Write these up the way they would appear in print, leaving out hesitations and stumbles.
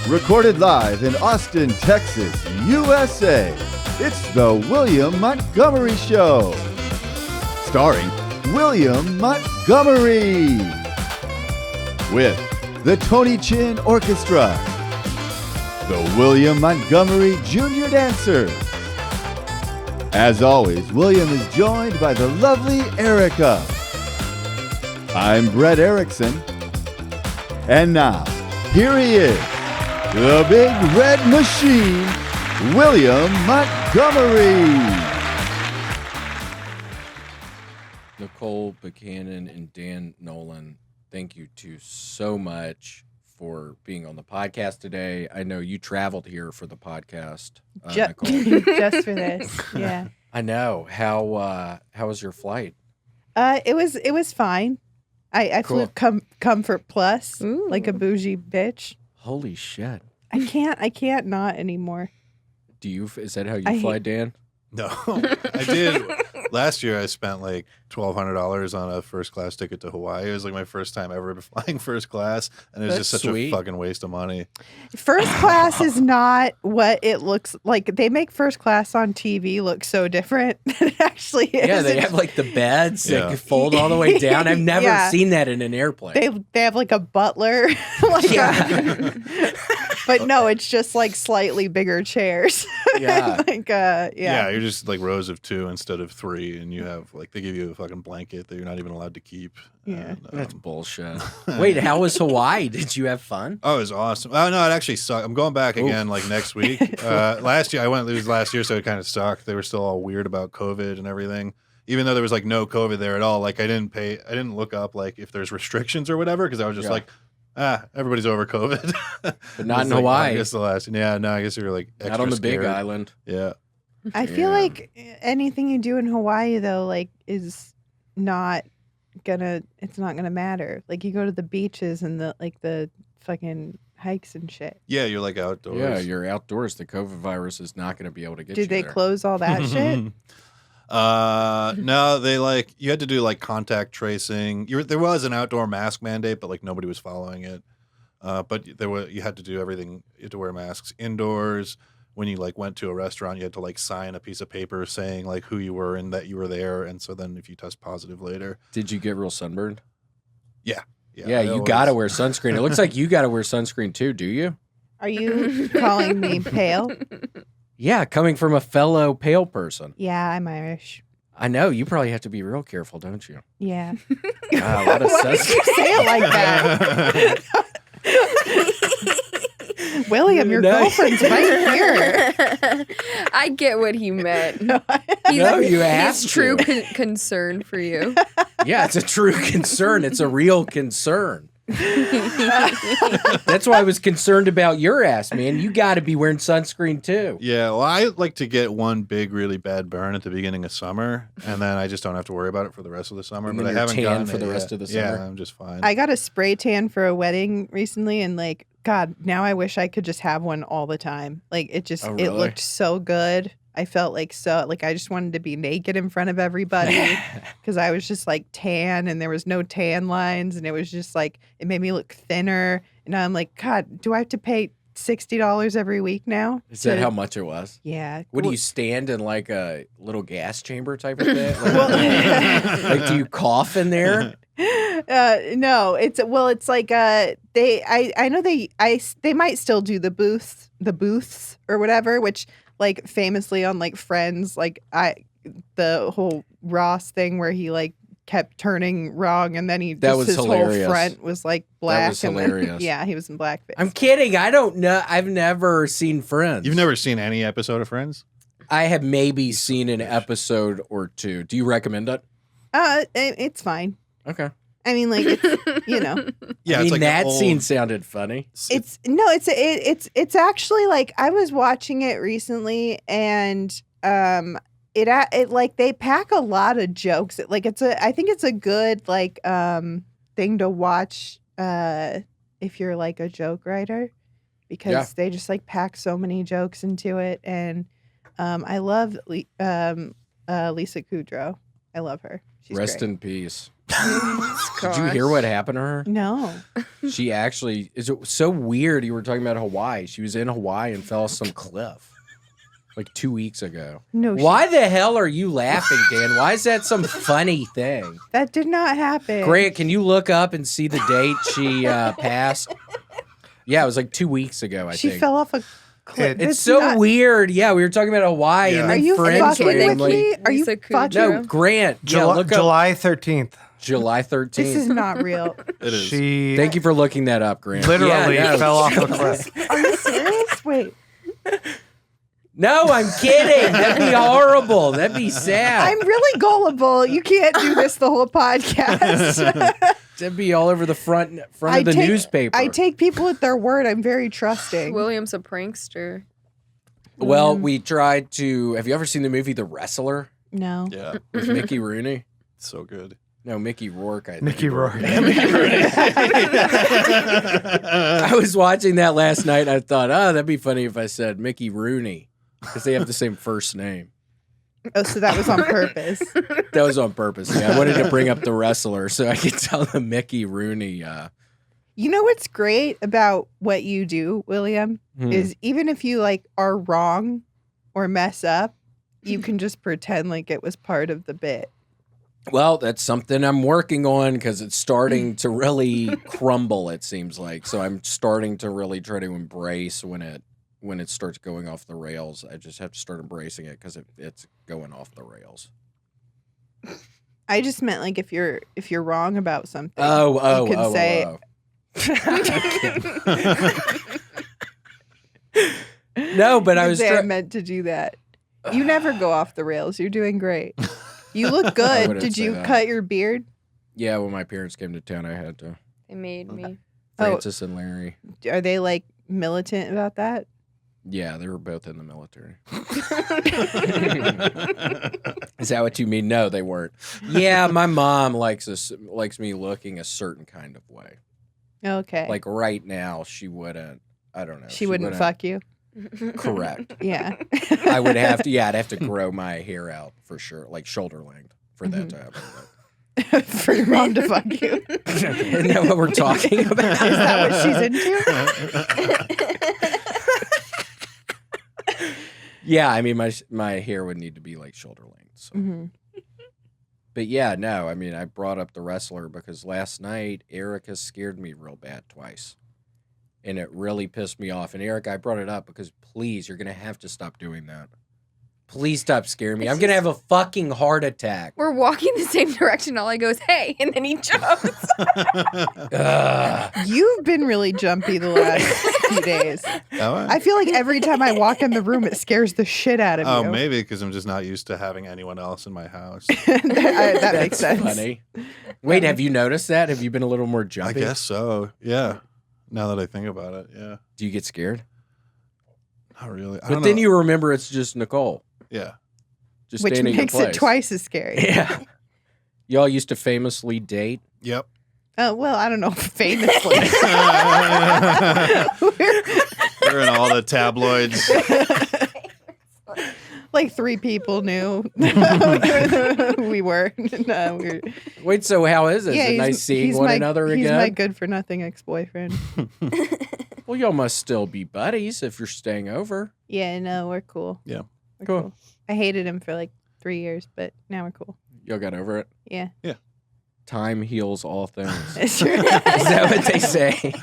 Recorded live in Austin, Texas, USA. It's the William Montgomery Show. Starring William Montgomery. With the Tony Chin Orchestra. The William Montgomery Jr. Dancers. As always, William is joined by the lovely Erica. I'm Brett Erickson. And now, here he is, the big red machine, William Montgomery. Nicole Becannon and Dan Nolan, thank you two so much for being on the podcast today. I know you traveled here for the podcast, Nicole. Just for this, yeah. I know. How was your flight? It was fine. I Cool. flew Comfort Plus, Ooh. like a bougie bitch. Holy shit! I can't not anymore. Is that how you fly, Dan? No, I did. Last year, I spent like $1,200 on a first class ticket to Hawaii. It was like my first time ever flying first class, and it was That's just such sweet. a fucking waste of money. First class is not what it looks like. They make first class on TV look so different than it actually is. Yeah, they have like the beds that Yeah. can fold all the way down. I've never Yeah. seen that in an airplane. They have like a butler, but no, it's just like slightly bigger chairs. Yeah. Yeah, you're just like rows of two instead of three, and you have like they give you a fucking blanket that you're not even allowed to keep. Yeah. And, That's bullshit. Wait, how was Hawaii? Did you have fun? Oh, it was awesome. Oh no, it actually sucked. I'm going back again like next week. Last year I went. It was last year, so it kind of sucked. They were still all weird about COVID and everything. Even though there was like no COVID there at all. Like I didn't look up like if there's restrictions or whatever because I was just like, everybody's over COVID. But not It's in like, Hawaii. I guess the last. Yeah, no, I guess you were like extra Not on the big scared. island. Yeah. I feel Yeah. like anything you do in Hawaii though, like, is not gonna matter. Like you go to the beaches and the fucking hikes and shit. Yeah, you're like outdoors. Yeah, you're outdoors. The COVID virus is not going to be able to get you Did they there. close all that shit? No, they like you had to do like contact tracing. There was an outdoor mask mandate, but like nobody was following it. But you had to do everything. You had to wear masks indoors. When you like went to a restaurant, you had to like sign a piece of paper saying like who you were and that you were there. And so then if you test positive later, Did you get real sunburned? yeah, Yeah, you got to wear sunscreen. It looks like you got to wear sunscreen too, do you? Are you calling me pale? Yeah, coming from a fellow pale person. Yeah, I'm Irish. I know. You probably have to be real careful, don't you? Yeah. Wow, a lot of Why did you sunscreen. say it like that? William, your No. girlfriend's right here. I get what he meant. No, You have He's true to. concern for you. Yeah, it's a true concern. It's a real concern. That's why I was concerned about your ass, man. You got to be wearing sunscreen too. Yeah, well, I like to get one big, really bad burn at the beginning of summer, and then I just don't have to worry about it for the rest of the summer. And but then I you're haven't tan gotten for it the rest yet. of the summer. Yeah, I'm just fine. I got a spray tan for a wedding recently, and like, God, now I wish I could just have one all the time. Like, it Oh, it really? looked so good. I felt like I just wanted to be naked in front of everybody because I was just like tan and there was no tan lines, and it was just like, it made me look thinner. And I'm like, God, do I have to pay $60 every week now? Is that how much it was? Yeah. What do you stand in like a little gas chamber type of thing? Like, do you cough in there? No, it's like I know they might still do the booths or whatever, which like famously on like Friends, like the whole Ross thing where he like kept turning wrong and then was his hilarious. whole front was like black. was and then- hilarious. yeah, he was in blackface. I'm kidding. I don't know. I've never seen Friends. You've never seen any episode of Friends? I have maybe seen an episode or two. Do you recommend it? It's fine. Okay. I mean, like, it's, you know, Yeah, I mean, it's like that an old- scene sounded funny. it's actually like I was watching it recently and it like they pack a lot of jokes. I think it's a good like thing to watch if you're like a joke writer because they just like pack so many jokes into it. And I love Lisa Kudrow. I love her. She's Rest great. in peace. Did you hear what happened to her? No. She actually is so weird. You were talking about Hawaii. She was in Hawaii and fell off some cliff like 2 weeks ago. No. Why the hell are you laughing, Dan? Why is that some funny thing? That did not happen. Grant, can you look up and see the date she passed? Yeah, it was like 2 weeks ago, I She think. fell off a cliff. It's so weird. Yeah, we were talking about Hawaii Yeah. and Are then you friends fucking with randomly. me? Are you Lisa fucking? No, Grant. Yeah, look up July 13th. July 13th. This is not real. It is. She Thank you for looking that up, Grant. literally Yeah, no. fell off a cliff. Are you serious? Wait. No, I'm kidding. That'd be horrible. That'd be sad. I'm really gullible. You can't do this the whole podcast. That'd be all over the front of the newspaper. I take people at their word. I'm very trusting. William's a prankster. Well, we tried to. Have you ever seen the movie The Wrestler No. Yeah, with Mickey Rooney? so good. No, Mickey Rourke. I think. Mickey Rourke. I was watching that last night. And I thought, oh, that'd be funny if I said Mickey Rooney because they have the same first name. Oh, so that was on purpose. That was on purpose. Yeah, I wanted to bring up The Wrestler so I could tell them Mickey Rooney. You know what's great about what you do, William, is even if you like are wrong or mess up, you can just pretend like it was part of the bit. Well, that's something I'm working on because it's starting to really crumble, it seems like. So I'm starting to really try to embrace when it starts going off the rails. I just have to start embracing it because it's going off the rails. I just meant like if you're wrong about something, Oh, you can say. No, but I You was say I trying. meant to do that. You never go off the rails. You're doing great. You look I good. wouldn't Did say you that. cut your beard? Yeah, when my parents came to town, I had to. They made me. Francis and Larry. Are they like militant about that? Yeah, they were both in the military. Is that what you mean? No, they weren't. Yeah, my mom likes me looking a certain kind of way. Okay. Like right now, she wouldn't. I don't know. she wouldn't fuck you. Correct. Yeah. I would have to. Yeah, I'd have to grow my hair out for sure, like shoulder length, for that to happen. For your mom to fuck you. Isn't that what we're talking about? Is that what she's into? Yeah, I mean, my hair would need to be like shoulder length. So. Mhm. But yeah, no, I mean, I brought up The Wrestler because last night Erica scared me real bad twice. And it really pissed me off. And Eric, I brought it up because please, you're going to have to stop doing that. Please stop scaring me. I'm going to have a fucking heart attack. We're walking the same direction. All I go is, hey, and then he jumps. Ugh. You've been really jumpy the last few days. I feel like every time I walk in the room, it scares the shit out of Oh, you. maybe because I'm just not used to having anyone else in my house. that makes sense. Funny. Wait, have you noticed that? Have you been a little more jumpy? I guess so. Yeah. Now that I think about it, yeah. Do you get scared? Not really. I But don't then know. you remember it's just Nicole. Yeah. Just Which standing makes in place. it twice as scary. Yeah. Y'all used to famously date. Yep. Oh, well, I don't know. Famously. They're in all the tabloids. Like 3 people knew we were. No, we were. Wait, so how is it? Is it nice seeing one another He's again? my good-for-nothing ex-boyfriend. Well, y'all must still be buddies if you're staying over. Yeah, no, we're cool. Yeah. We're Cool. I hated him for like 3 years, but now we're cool. Y'all got over it? Yeah. Time heals all things. It's true. Is that what they say?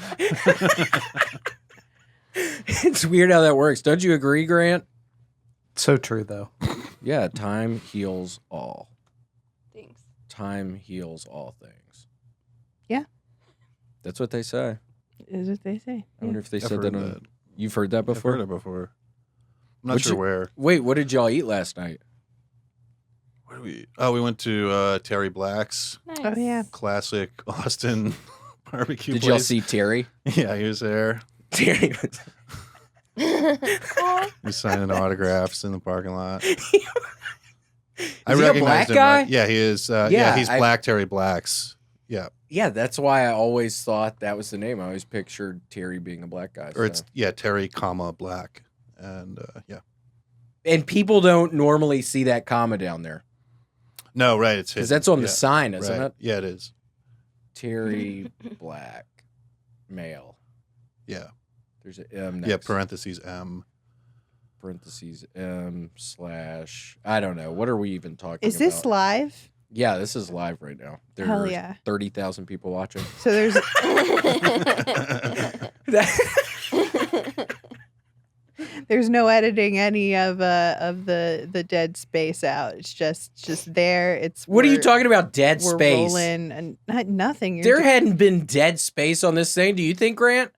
It's weird how that works. Don't you agree, Grant? So true, though. Yeah, time heals all. Thanks. Time heals all things. Yeah. That's what they say. Is what they say. I wonder if they I've said heard that on... that. You've heard that I've before? heard it before. I'm not What'd sure you- where. Wait, what did y'all eat last night? Where did we? Oh, we went to Terry Black's Nice. Oh, yeah. classic Austin barbecue. Did y'all place. see Terry? Yeah, he was there. Terry was... He's signing autographs in the parking lot. Is he a black recognized him. guy? Right? Yeah, he is. Yeah, Yeah, he's I- Black Terry Black's. Yeah, Yeah, that's why I always thought that was the name. I always pictured Terry being a black guy. or it's Terry, Black, and yeah. And people don't normally see that comma down there. No, right. It's Because hidden. that's on the Yeah, sign, isn't right. it? Yeah, it is. Terry Black, male. Yeah. There's an M next. Yeah, parentheses M. Parentheses M / I don't know. What are we even talking about? Is this live? Yeah, this is live right now. There's Hell yeah. 30,000 people watching. So there's there's no editing any of the dead space out. It's just there. It's What are you we're- talking about? Dead We're space. rolling and nothing. You're There just- hadn't been dead space on this thing. Do you think, Grant?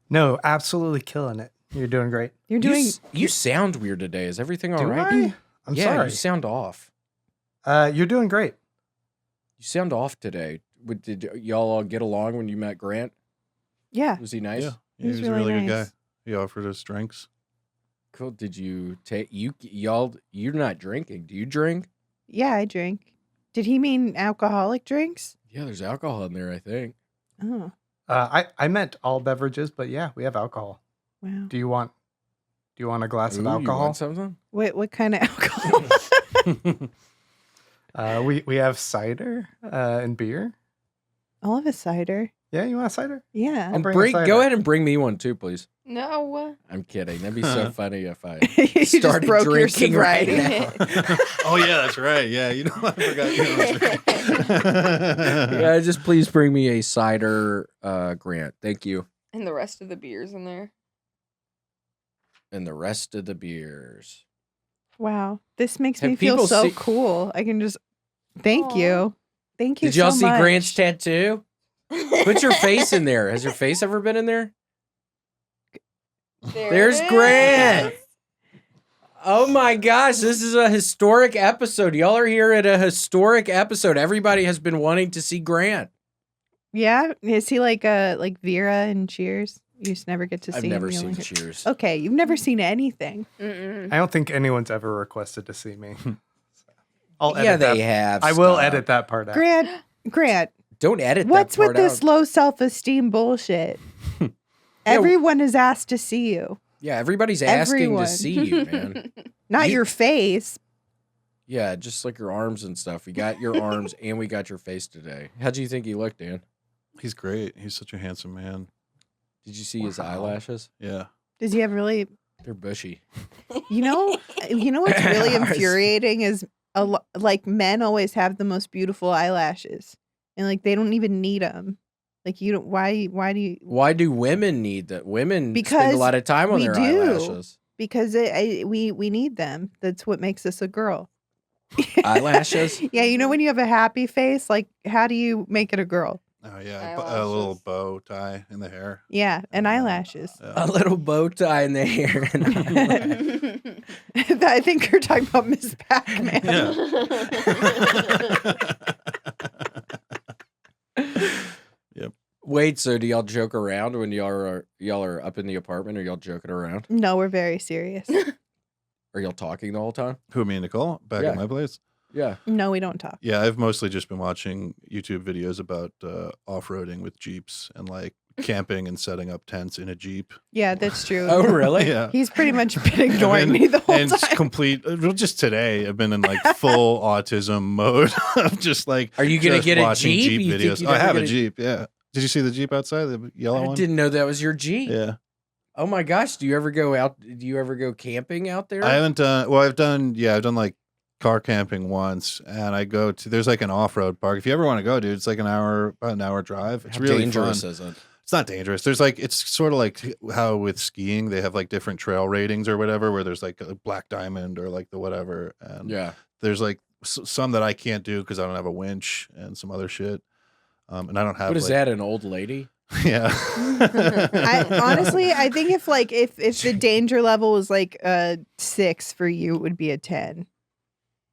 No, absolutely killing it. You're doing great. you're doing. You sound weird today. Is everything all Do right? I? I'm yeah, sorry. you sound off. You're doing great. You sound off today. Did y'all all get along when you met Grant? Yeah. Was he nice? Yeah, He's he was a really really good nice. guy. He offered us drinks. Cool. Did you take y'all? You're not drinking. Do you drink? Yeah, I drink. Did he mean alcoholic drinks? Yeah, there's alcohol in there. I think. Oh, I meant all beverages, but yeah, we have alcohol. wow. Do you want a glass Ooh, of you alcohol? want something? What kind of alcohol? We have cider and beer. I'll have a cider. Yeah, you want a cider? Yeah. I'll bring a cider. Go ahead and bring me one too, please. No. I'm kidding. That'd be so funny if I You just started broke your drinking right sobriety. now. Oh yeah, that's right. Yeah, you know I forgot. You know, Yeah, just please bring me a cider, Grant. Thank you. And the rest of the beers in there. And the rest of the beers. Wow. This makes Have me feel people so see- cool. I can just thank Aw. you. Thank you Did y'all so see much. Grant's tattoo? Put your face in there. Has your face ever been in there? There's it is. Grant. Oh my gosh, this is a historic episode. Y'all are here at a historic episode. Everybody has been wanting to see Grant. Yeah? Is he like Vera and Cheers? You just never get to see I've him. never You seen only- Cheers. Okay, you've never seen anything. Mm-mm. I don't think anyone's ever requested to see me. I'll edit Yeah, that. they have. I will Stop. edit that part out. Grant, Don't edit what's that part with this out. low self-esteem bullshit? Everyone is asked to see you. Yeah, everybody's asking Everyone. to see you, man. Not You- your face. Yeah, just like your arms and stuff. We got your arms and we got your face today. How'd you think he looked, Dan? he's great. He's such a handsome man. Did you see his eyelashes? Yeah. Does he have really They're bushy. You know what's really Ours. infuriating is like men always have the most beautiful eyelashes, and like they don't even need them. Like you don't. Why do you? Why do women need that? Women spend Because a lot of time on we their do. eyelashes. Because we need them. That's what makes us a girl. Eyelashes? Yeah, you know when you have a happy face, like how do you make it a girl? Oh yeah, a Eyelashes. little bow tie in the hair. Yeah, and eyelashes. A little bow tie in the hair. And I think you're talking about Miss Pac-Man. Yep. Wait, so do y'all joke around when y'all are up in the apartment? Or y'all joking around? No, we're very serious. Are y'all talking the whole time? Who, me and Nicole back Yeah. at my place? Yeah. No, we don't talk. Yeah, I've mostly just been watching YouTube videos about off-roading with Jeeps and like camping and setting up tents in a Jeep. Yeah, that's true. Oh, really? Yeah. He's pretty much been ignoring me the whole and time. complete well, just today I've been in like full autism mode of just like Are you gonna just get a watching Jeep? You think videos. you'd I ever have get a a- Jeep, yeah. Did you see the Jeep outside, the yellow I one? didn't know that was your Jeep. Yeah. Oh my gosh. Do you ever go out? Do you ever go camping out there? I haven't done I've done like car camping once, and I go to there's like an off-road park. If you ever want to go, dude, it's like about an hour drive. It's How really dangerous fun. is it? It's not dangerous. There's like it's sort of like how with skiing they have like different trail ratings or whatever, where there's like a black diamond or like the whatever. And Yeah. there's like some that I can't do because I don't have a winch and some other shit. And I don't have. What is like, that? An old lady? Yeah. I think if the danger level was like a 6 for you, it would be a 10.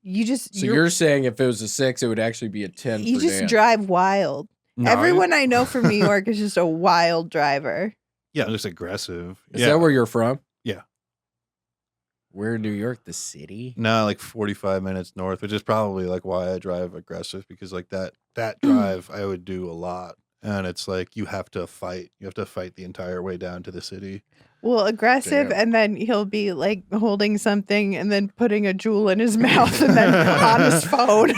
So you're saying if it was a 6, it would actually be a 10 you for just Dan. drive wild. No, Everyone I know from New York is just a wild driver. Yeah, just aggressive. Is yeah. that where you're from? Yeah. Where in New York? The city? No, like 45 minutes north, which is probably like why I drive aggressive, because like that drive I would do a lot. And it's like you have to fight. You have to fight the entire way down to the city. Well, aggressive, Damn. and then he'll be like holding something and then putting a jewel in his mouth and then on his phone.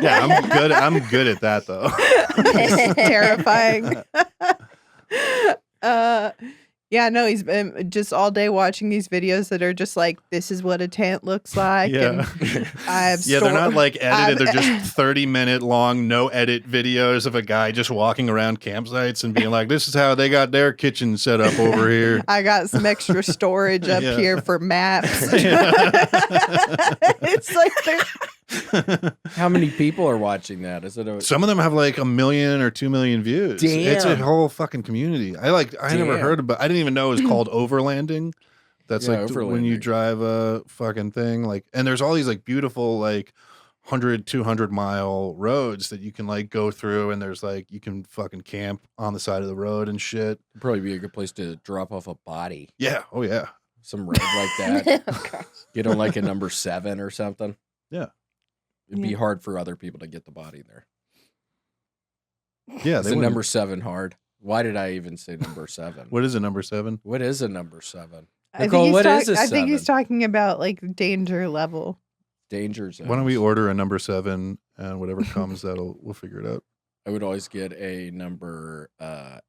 Yeah, I'm good at that though. It's terrifying. Yeah, no, he's been just all day watching these videos that are just like, this is what a tent looks like. Yeah. And I've Yeah, they're not like edited. I've- They're just 30-minute long, no edit videos of a guy just walking around campsites and being like, this is how they got their kitchen set up over here. I got some extra storage up Yeah. here for maps. Yeah. It's like they're How many people are watching that? Is it a Some of them have like 1 million or 2 million views. It's a Damn. whole fucking community. I never Damn. heard about. I didn't even know it was called overlanding. That's Yeah, like when you overlanding. drive a fucking thing. Like, and there's all these like beautiful like 100, 200 mile roads that you can like go through, and there's like you can fucking camp on the side of the road and shit. probably be a good place to drop off a body? Yeah. Oh yeah. Some road like that. Oh, gosh. Get on like a number 7 or something. Yeah. It'd be Yeah. hard for other people to get the body there. Yeah. Is They a wouldn't- number 7 hard? Why did I even say number 7? What is a number 7? What is a number 7? I Nicole, think what he's is a I think he's 7? talking about like danger level. Danger zone. Why don't we order a number 7 and whatever comes, we'll figure it out. I would always get a number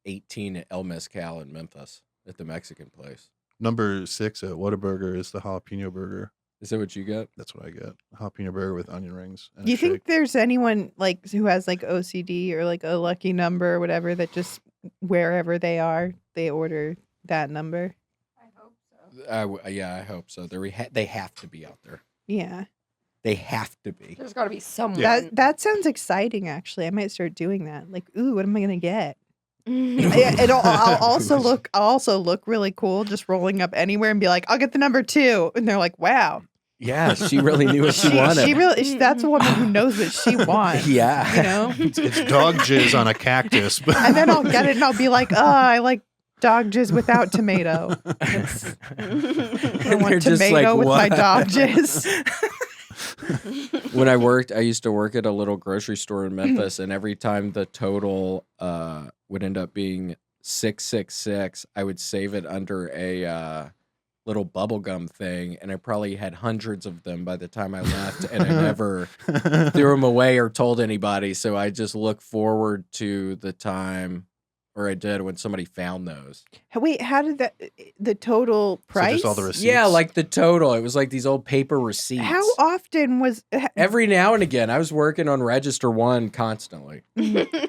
18 at El Mezcal in Memphis at the Mexican place. Number 6 at Whataburger is the jalapeno burger. Is that what you get? That's what I get. A jalapeno burger with onion rings. And Do you a shake. think there's anyone like who has like OCD or like a lucky number or whatever that just wherever they are, they order that number? I hope so. Yeah, I hope so. They have to be out there. Yeah. They have to be. There's got to be someone. That sounds exciting actually. I might start doing that. Like, ooh, what am I gonna get? I'll also look really cool just rolling up anywhere and be like, I'll get the number 2. And they're like, wow. Yeah, she really knew what she wanted. That's a woman who knows what she wants. Yeah. You know? It's dog jizz on a cactus. But And then I'll get it and I'll be like, oh, I like dog jizz without tomato. That's- I They're want just tomato like, with my "What?" dog jizz. When I used to work at a little grocery store in Memphis, and every time the total would end up being 666, I would save it under a little bubblegum thing, and I probably had hundreds of them by the time I left, and I never threw them away or told anybody. So I just look forward to the time, or I did when somebody found those. Wait, how did the total So price? just all the receipts. Yeah, like the total. It was like these old paper receipts. How often was? Every now and again, I was working on Register 1 constantly.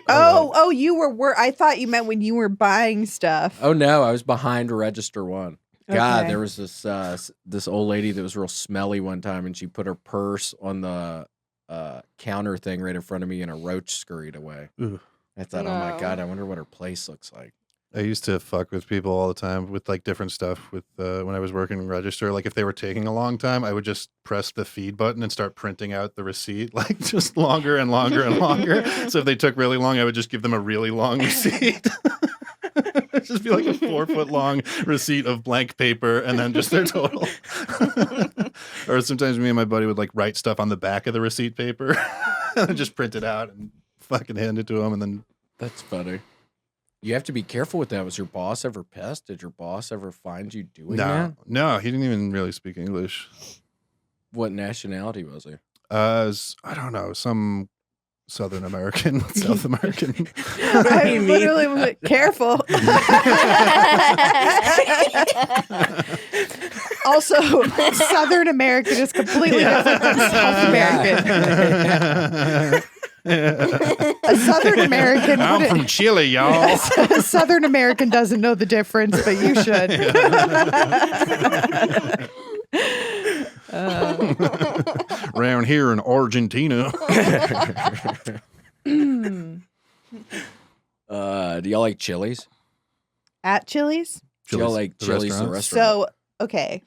Oh, you were. I thought you meant when you were buying stuff. Oh no, I was behind Register 1. God, Okay. there was this old lady that was real smelly one time, and she put her purse on the counter thing right in front of me, and a roach scurried away. Ooh. I thought, oh my No. God, I wonder what her place looks like. I used to fuck with people all the time with like different stuff with when I was working in register. Like if they were taking a long time, I would just press the feed button and start printing out the receipt, like just longer and longer and longer. So if they took really long, I would just give them a really long receipt. It'd just be like a 4-foot long receipt of blank paper and then just their total. Or sometimes me and my buddy would like write stuff on the back of the receipt paper and just print it out and fucking hand it to them and then That's funny. You have to be careful with that. Was your boss ever pissed? Did your boss ever find you doing that? No, he didn't even really speak English. What nationality was he? I don't know, some Southern American, South American. I literally was like, careful. Also, Southern American is completely different than South American. A Southern American. I'm wouldn't- from Chile, y'all. A Southern American doesn't know the difference, but you should. Around here in Argentina. Do y'all like Chili's? At Chili's. Do y'all like the Chili's the restaurant? restaurant? So okay,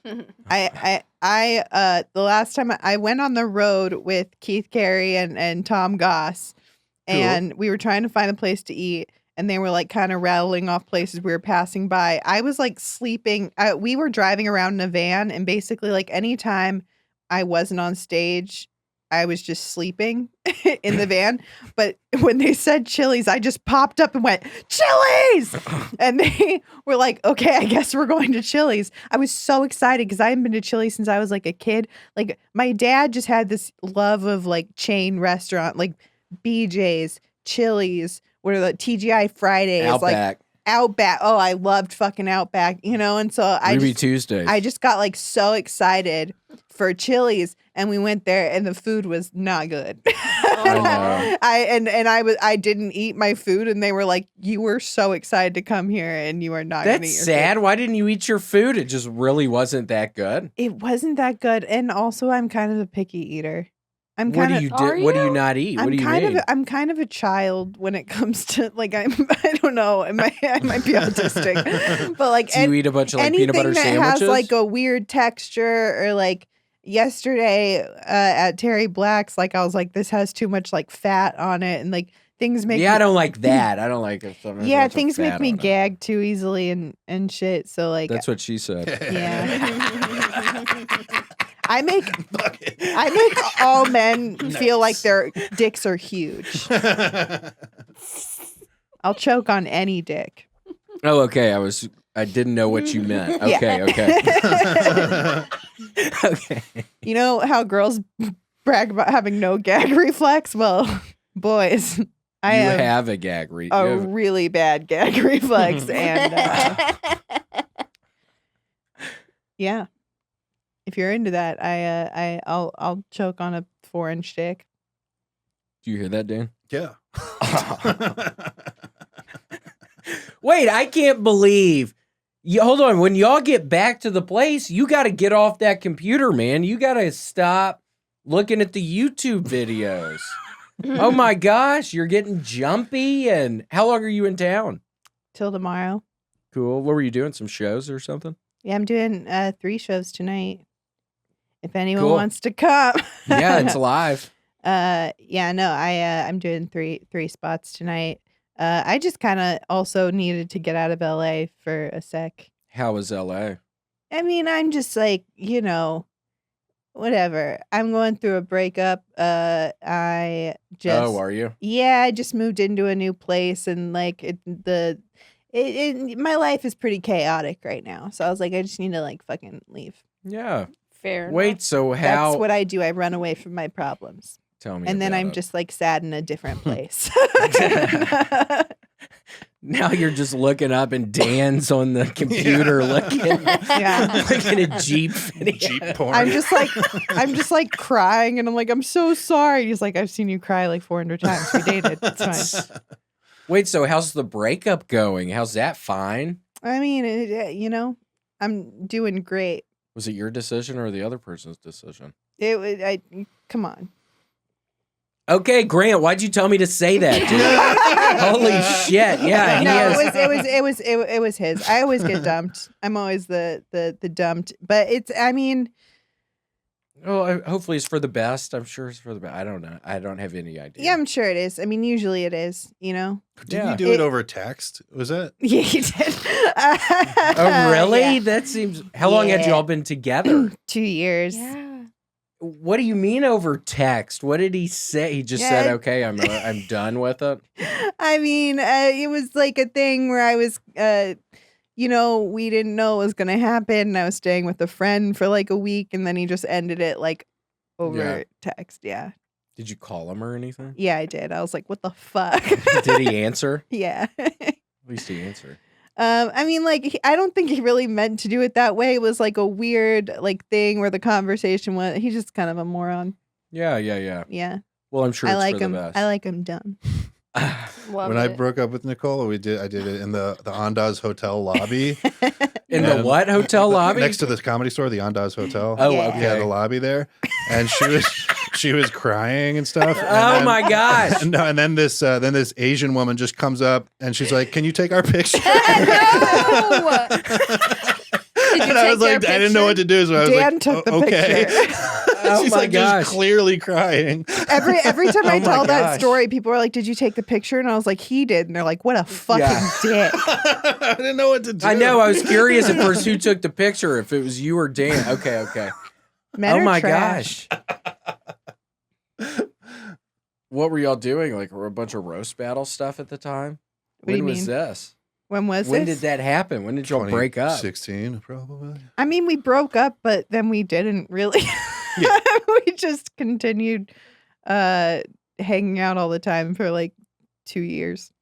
I the last time I went on the road with Keith Carey and Tom Goss, and we were trying to find a place to eat, and they were like kind of rattling off places we were passing by. I was like sleeping. We were driving around in a van, and basically like anytime I wasn't on stage, I was just sleeping in the van. But when they said Chili's, I just popped up and went, Chili's! And they were like, okay, I guess we're going to Chili's. I was so excited because I haven't been to Chili's since I was like a kid. Like my dad just had this love of like chain restaurant, like BJ's, Chili's, what are the TGI Fridays, Outback. like Outback. Oh, I loved fucking Outback, and so Ruby Tuesdays. I just got like so excited for Chili's, and we went there, and the food was not good. I I didn't eat my food, and they were like, "You were so excited to come here, and you are not." Gonna eat That's your sad. Food. Why didn't you eat your food? It just really wasn't that good. It wasn't that good, and also I'm kind of a picky eater. I'm What kind do of. you Are do? What do you you? not eat? What I'm do you kind mean? of I'm kind of a child when it comes to like I don't know I might be autistic, but like Do you eat a bunch of like anything peanut butter that sandwiches? has like a weird texture or like yesterday at Terry Black's, like I was like, this has too much like fat on it, and like things make yeah, me, I don't like that. I don't like it. yeah, things make me gag too easily and shit. So like That's what she said. yeah. I make all men feel like their dicks are huge. I'll choke on any dick. Oh, okay. I didn't know what you meant. Okay, Yeah. okay. Okay. You know how girls brag about having no gag reflex? Well, boys, I You have have a gag a have- really bad gag reflex, and yeah. If you're into that, I'll choke on a 4-inch dick. Do you hear that, Dan? Yeah. Wait, I can't believe. Hold on. When y'all get back to the place, you got to get off that computer, man. You got to stop looking at the YouTube videos. Oh my gosh, you're getting jumpy. And how long are you in town? Till tomorrow. Cool. What were you doing? Some shows or something? Yeah, I'm doing 3 shows tonight. If anyone Cool. wants to come. Yeah, it's live. Yeah, no, I'm doing three spots tonight. I just kind of also needed to get out of LA for a sec. How was LA? I mean, I'm just like, whatever. I'm going through a breakup. I Oh, are you? yeah, I just moved into a new place, and like my life is pretty chaotic right now. So I was like, I just need to like fucking leave. Yeah. Fair. Wait, so how? That's what I do. I run away from my problems. Tell me. And then about I'm it. just like sad in a different place. Now you're just looking up and Dan's on the computer looking Yeah. looking at Jeep video. Jeep porn. I'm just like crying, and I'm like, I'm so sorry. He's like, I've seen you cry like 400 times. We dated. It's fine. Wait, so how's the breakup going? How's that? Fine? I mean, I'm doing great. Was it your decision or the other person's decision? Come on. Okay, Grant, why'd you tell me to say that, dude? Holy shit. Yeah. No, it was his. I always get dumped. I'm always the dumped. But Well, hopefully it's for the best. I'm sure it's for the best. I don't know. I don't have any idea. yeah, I'm sure it is. I mean, usually it is, Didn't Yeah. you do it over text? Was that? Yeah, he did. Oh, really? Yeah. That seems. How long had Yeah. you all been together? 2 years. Yeah. What do you mean over text? What did he say? He just said, Yeah. "Okay, I'm done with it." I mean, it was like a thing where I was, we didn't know it was going to happen. I was staying with a friend for like a week, and then he just ended it like over Yeah. text. Yeah. Did you call him or anything? Yeah, I did. I was like, what the fuck? Did he answer? Yeah. At least he answered. I mean, like, I don't think he really meant to do it that way. It was like a weird like thing where the conversation went. He's just kind of a moron. Yeah. Yeah. Well, I'm sure I it's like for him. the best. I like him done. Love When I it. broke up with Nicole, I did it in the Andaz Hotel lobby. In the Yeah. what hotel lobby? Next to the comedy store, the Andaz Hotel. Oh, Yeah. okay. Yeah, the lobby there. And she was crying and stuff. And Oh then- my gosh. No, and then this Asian woman just comes up and she's like, "Can you take our picture?" No! Did you And I take was like, their I didn't know what to do, so I was Dan like, took the okay. picture. Oh She's my like gosh. just clearly crying. Every time Oh I my tell that gosh. story, people are like, "Did you take the picture?" And I was like, "He did." And they're like, "What a fucking dick." I didn't know what to do. I know. I was curious at first who took the picture, if it was you or Dan. Okay. Men Oh are my trash. gosh. What were y'all doing? Like, were a bunch of roast battle stuff at the time? What do you When was mean? this? When was When this? did that happen? When did y'all break up? 16, probably. I mean, we broke up, but then we didn't really. Yeah. We just continued hanging out all the time for like 2 years.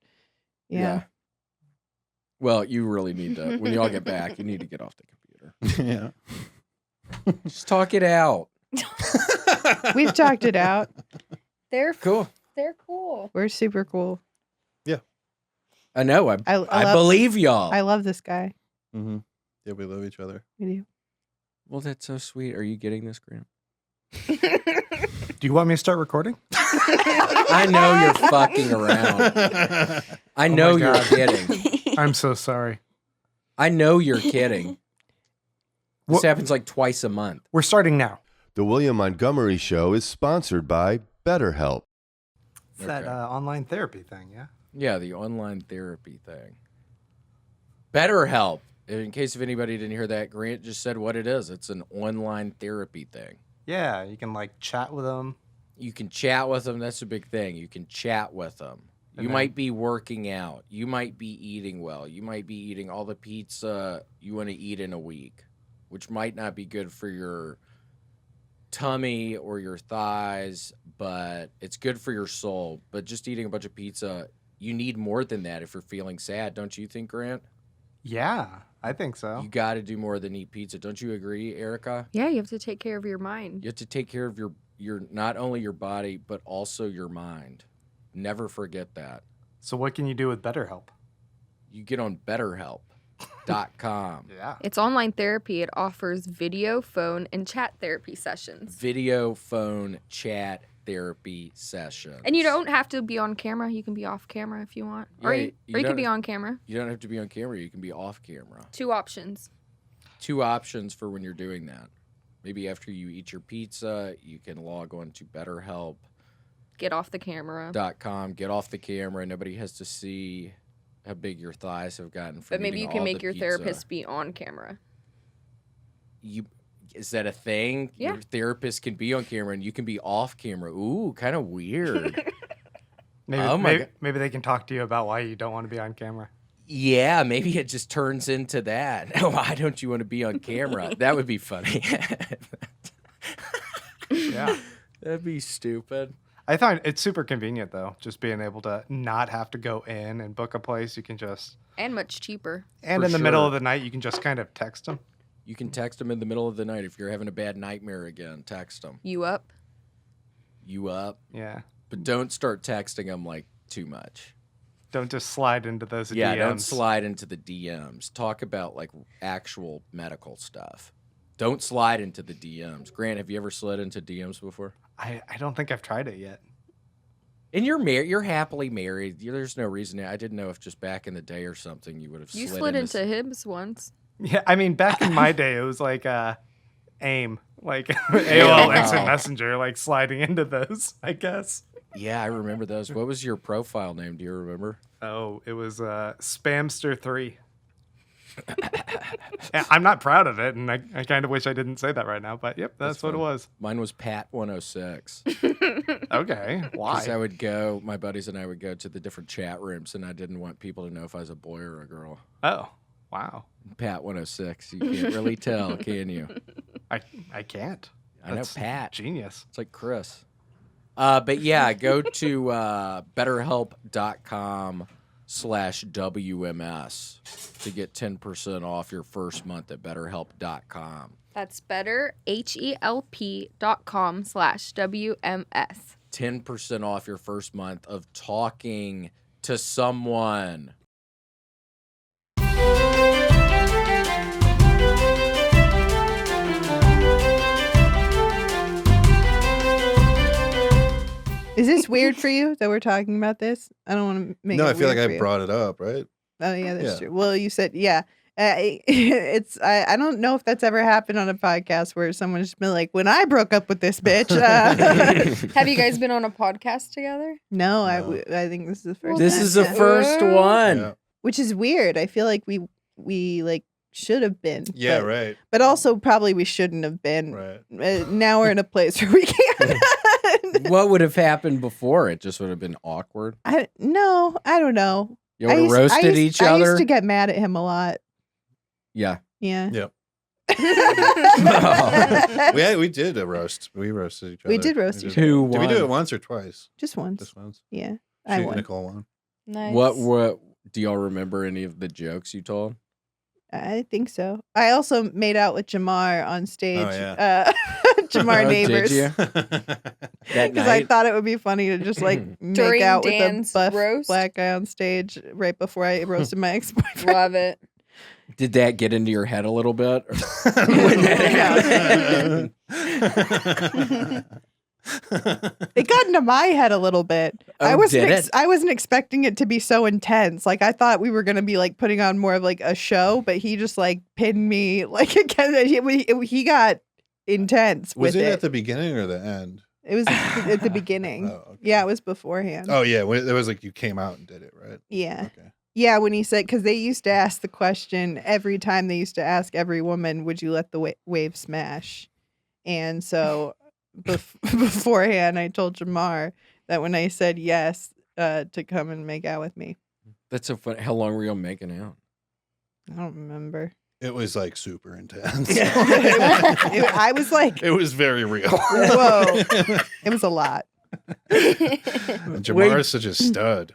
Yeah. Well, you really need to, when y'all get back, you need to get off the computer. Yeah. Just talk it out. We've talked it out. They're Cool. They're cool. We're super cool. I know. I love, believe y'all. I love this guy. Mm-hmm. Yeah, we love each other. We do. Well, that's so sweet. Are you getting this, Grant? Do you want me to start recording? I know you're fucking around. I know my you're God. kidding. I'm so sorry. I know you're kidding. This What- happens like twice a month. We're starting now. The William Montgomery Show is sponsored by BetterHelp. It's that Okay. online therapy thing, yeah? Yeah, the online therapy thing. BetterHelp. In case if anybody didn't hear that, Grant just said what it is. It's an online therapy thing. Yeah, you can like chat with them. You can chat with them. That's a big thing. You can chat with them. And You then- might be working out. You might be eating well. You might be eating all the pizza you want to eat in a week, which might not be good for your tummy or your thighs, but it's good for your soul. But just eating a bunch of pizza, you need more than that if you're feeling sad. Don't you think, Grant? Yeah, I think so. You got to do more than eat pizza. Don't you agree, Erica? Yeah, you have to take care of your mind. You have to take care of your not only your body, but also your mind. Never forget that. So what can you do with BetterHelp? You get on BetterHelp.com. Yeah. It's online therapy. It offers video, phone, and chat therapy sessions. Video, phone, chat, therapy sessions. And you don't have to be on camera. You can be off camera if you want. Or Yeah, you, you or you can don't- be on camera. You don't have to be on camera. You can be off camera. 2 options. 2 options for when you're doing that. Maybe after you eat your pizza, you can log on to BetterHelp.com. Get off the camera. Get off the camera. Nobody has to see how big your thighs have gotten from But maybe eating you can all make the your pizza. therapist be on camera. Is that a thing? Yeah. Your therapist can be on camera and you can be off camera. Ooh, kind of weird. Maybe, Oh my God. maybe they can talk to you about why you don't want to be on camera. Yeah, maybe it just turns into that. Why don't you want to be on camera? That would be funny. Yeah. That'd be stupid. I find it's super convenient though, just being able to not have to go in and book a place. You can just And much cheaper. and For in the middle sure. of the night you can just kind of text them. You can text them in the middle of the night. If you're having a bad nightmare again, text them. You up? You up? Yeah. But don't start texting them like too much. Don't just slide into those Yeah, DMs. don't slide into the DMs. Talk about like actual medical stuff. Don't slide into the DMs. Grant, have you ever slid into DMs before? I don't think I've tried it yet. And you're married. You're happily married. There's no reason. I didn't know if just back in the day or something you would have. You slid into Hibbs once. Yeah, I mean, back in my day, it was like AIM, like AOL Instant Messenger, like sliding into those, I guess. Yeah, I remember those. What was your profile name? Do you remember? Oh, it was Spamster3. I'm not proud of it, and I kind of wish I didn't say that right now, but yep, that's what it fine. was. Mine was Pat 106. Okay, Because I why? would go, my buddies and I would go to the different chat rooms, and I didn't want people to know if I was a boy or a girl. Oh, wow. Pat 106. You can't really tell, can you? I can't. I know That's Pat. Genius. It's like Chris. But yeah, go to betterhelp.com/WMS to get 10% off your first month at betterhelp.com. That's better, HELP.com/WMS. 10% off your first month of talking to someone. Is this weird for you that we're talking about this? I don't want to make No, it I feel like weird I for you. brought it up, right? Oh yeah, that's Yeah. true. Well, you said yeah. I don't know if that's ever happened on a podcast where someone's just been like, when I broke up with this bitch. Have you guys been on a podcast together? No, No. I think this is the first. This time, is the yeah. first one. Yeah, Which is weird. I feel like we like should have been. yeah, but, right, But also probably we shouldn't have been. right. Now we're in a place where we can't. what would have happened before? It just would have been awkward. I don't know. You would have roasted each other. I used to get mad at him a lot. Yeah. Yeah. Yep. We did a roast. We roasted each other. We did roast each other. Who Did we do won? it once or twice? Just once. Just once. Yeah. I She, won. Nicole won. Nice. What do y'all remember any of the jokes you told? I think so. I also made out with Jamar on stage. Oh, yeah. Jamar Oh, Neighbors. did you? That Because I night? thought it would be funny to just like make During out Dan's with a buff roast? black guy on stage right before I roasted my ex-boyfriend. Love it. Did that get into your head a little bit? It got into my head a little bit. Oh, I wasn't. did it? I wasn't expecting it to be so intense. Like I thought we were gonna be like putting on more of like a show, but he just like pinned me like again. He got intense Was with it it. at the beginning or the end? It was at the beginning. Oh, okay. Yeah, it was beforehand. Oh yeah, it was like you came out and did it, right? Yeah. Okay. Yeah, when he said, because they used to ask the question every time, they used to ask every woman, would you let the wave smash? And so beforehand, I told Jamar that when I said yes, to come and make out with me. That's so funny. How long were y'all making out? I don't remember. It was like super intense. I was like, It was very real. whoa. It was a lot. And Jamar is such a stud.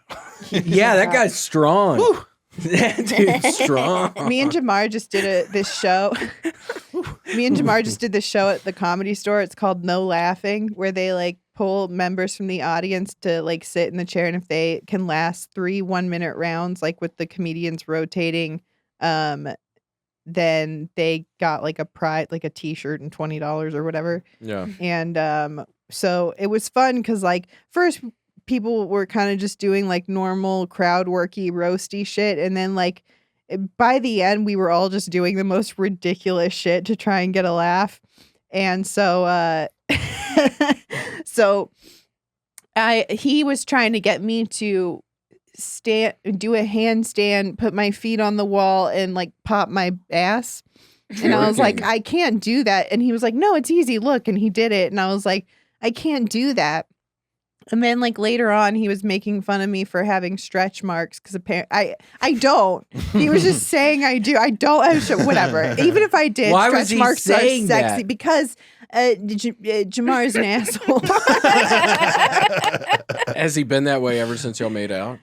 Yeah, that guy's strong. That dude's strong. Me and Jamar just did this show. Me and Jamar just did this show at the Comedy Store. It's called No Laughing, where they like pull members from the audience to like sit in the chair, and if they can last 3 1-minute rounds, like with the comedians rotating, then they got like a prize, like a T-shirt and $20 or whatever. Yeah. And so it was fun because like first people were kind of just doing like normal crowd worky roasty shit, and then like by the end we were all just doing the most ridiculous shit to try and get a laugh. And so he was trying to get me to do a handstand, put my feet on the wall, and like pop my ass. And I was like, I can't do that. And he was like, no, it's easy. Look. And he did it. And I was like, I can't do that. And then like later on, he was making fun of me for having stretch marks because apparently I don't. He was just saying I do. I don't. Whatever. Even if I did, Why was stretch he marks saying are sexy that? because Jamar's an asshole. Has he been that way ever since y'all made out?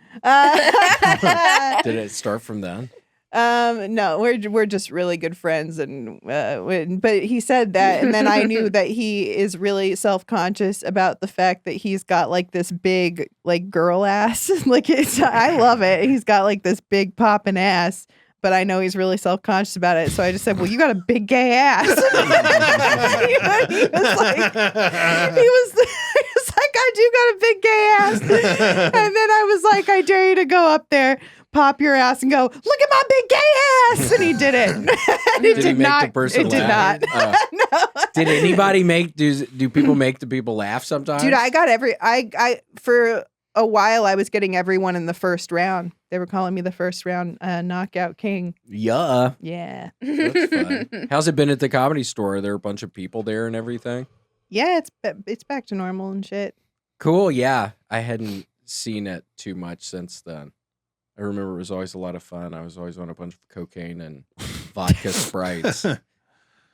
Did it start from then? No, we're just really good friends, and but he said that, and then I knew that he is really self-conscious about the fact that he's got like this big like girl ass. Like I love it. He's got like this big popping ass, but I know he's really self-conscious about it. So I just said, well, you got a big gay ass. he was like, I do got a big gay ass. And then I was like, I dare you to go up there, pop your ass, and go, look at my big gay ass. And he did it. And it Did he make not. the person It did laugh? not. No. Did anybody do people make the people laugh sometimes? Dude, I got I for a while I was getting everyone in the first round. They were calling me the first round knockout king. Yeah. Yeah. That's fun. How's it been at the Comedy Store? Are there a bunch of people there and everything? Yeah, it's back to normal and shit. Cool. Yeah. I hadn't seen it too much since then. I remember it was always a lot of fun. I was always on a bunch of cocaine and vodka Sprites.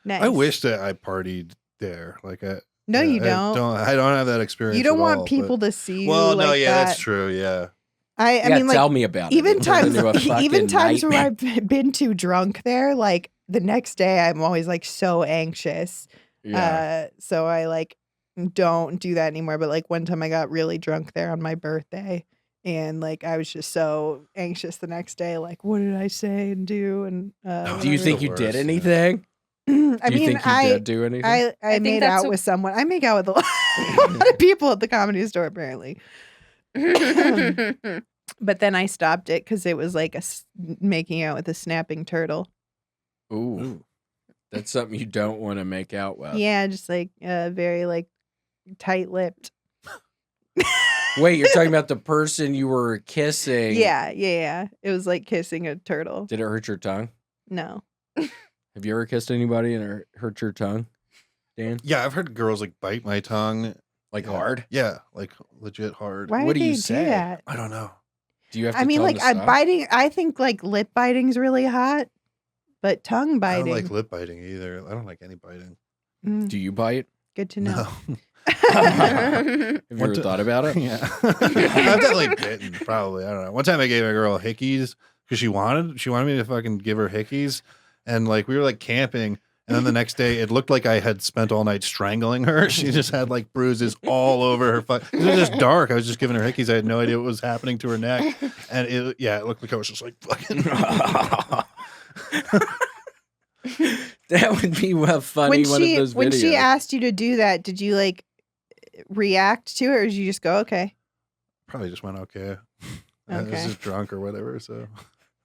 Nice. I wish that I partied there. Like No, you I don't. I don't have that experience. You don't at want all, people but- to see you. Well, no, like yeah, that. that's true. Yeah. I mean, like tell me about it. even It turned times, into a fucking times where nightmare. I've been too drunk there, like the next day, I'm always like so anxious. Yeah. So I like don't do that anymore. But like one time I got really drunk there on my birthday, and like I was just so anxious the next day. Like, what did I say and do? And Do you It's think the you did worst, yeah. anything? I Do you mean, think you did do anything? I think made that's out with someone. I make out with a lot of people at the Comedy Store apparently. But then I stopped it because it was like making out with a snapping turtle. Ooh. That's something you don't want to make out with. Yeah, just like very like tight-lipped. Wait, you're talking about the person you were kissing? Yeah. It was like kissing a turtle. Did it hurt your tongue? No. Have you ever kissed anybody and it hurt your tongue, Dan? Yeah, I've heard girls like bite my tongue Like Yeah. hard? Yeah, like legit hard. Why What would do you they say? do that? I don't know. Do you have to I mean, tell like them to stop? biting. I think like lip biting's really hot, but tongue I biting. don't like lip biting either. I don't like any biting. Do you bite? Good to know. No. Have you What ever do- thought about it? Yeah. I've definitely bitten, probably. I don't know. One time I gave a girl hickeys because she wanted me to fucking give her hickeys. And like we were like camping. And then the next day it looked like I had spent all night strangling her. She just had like bruises all over her. It was just dark. I was just giving her hickeys. I had no idea what was happening to her neck. And it looked like I was just like fucking. That would be funny. One of those videos. When she asked you to do that, did you like react to it, or did you just go okay? Probably just went okay. I was Okay. just drunk or whatever. So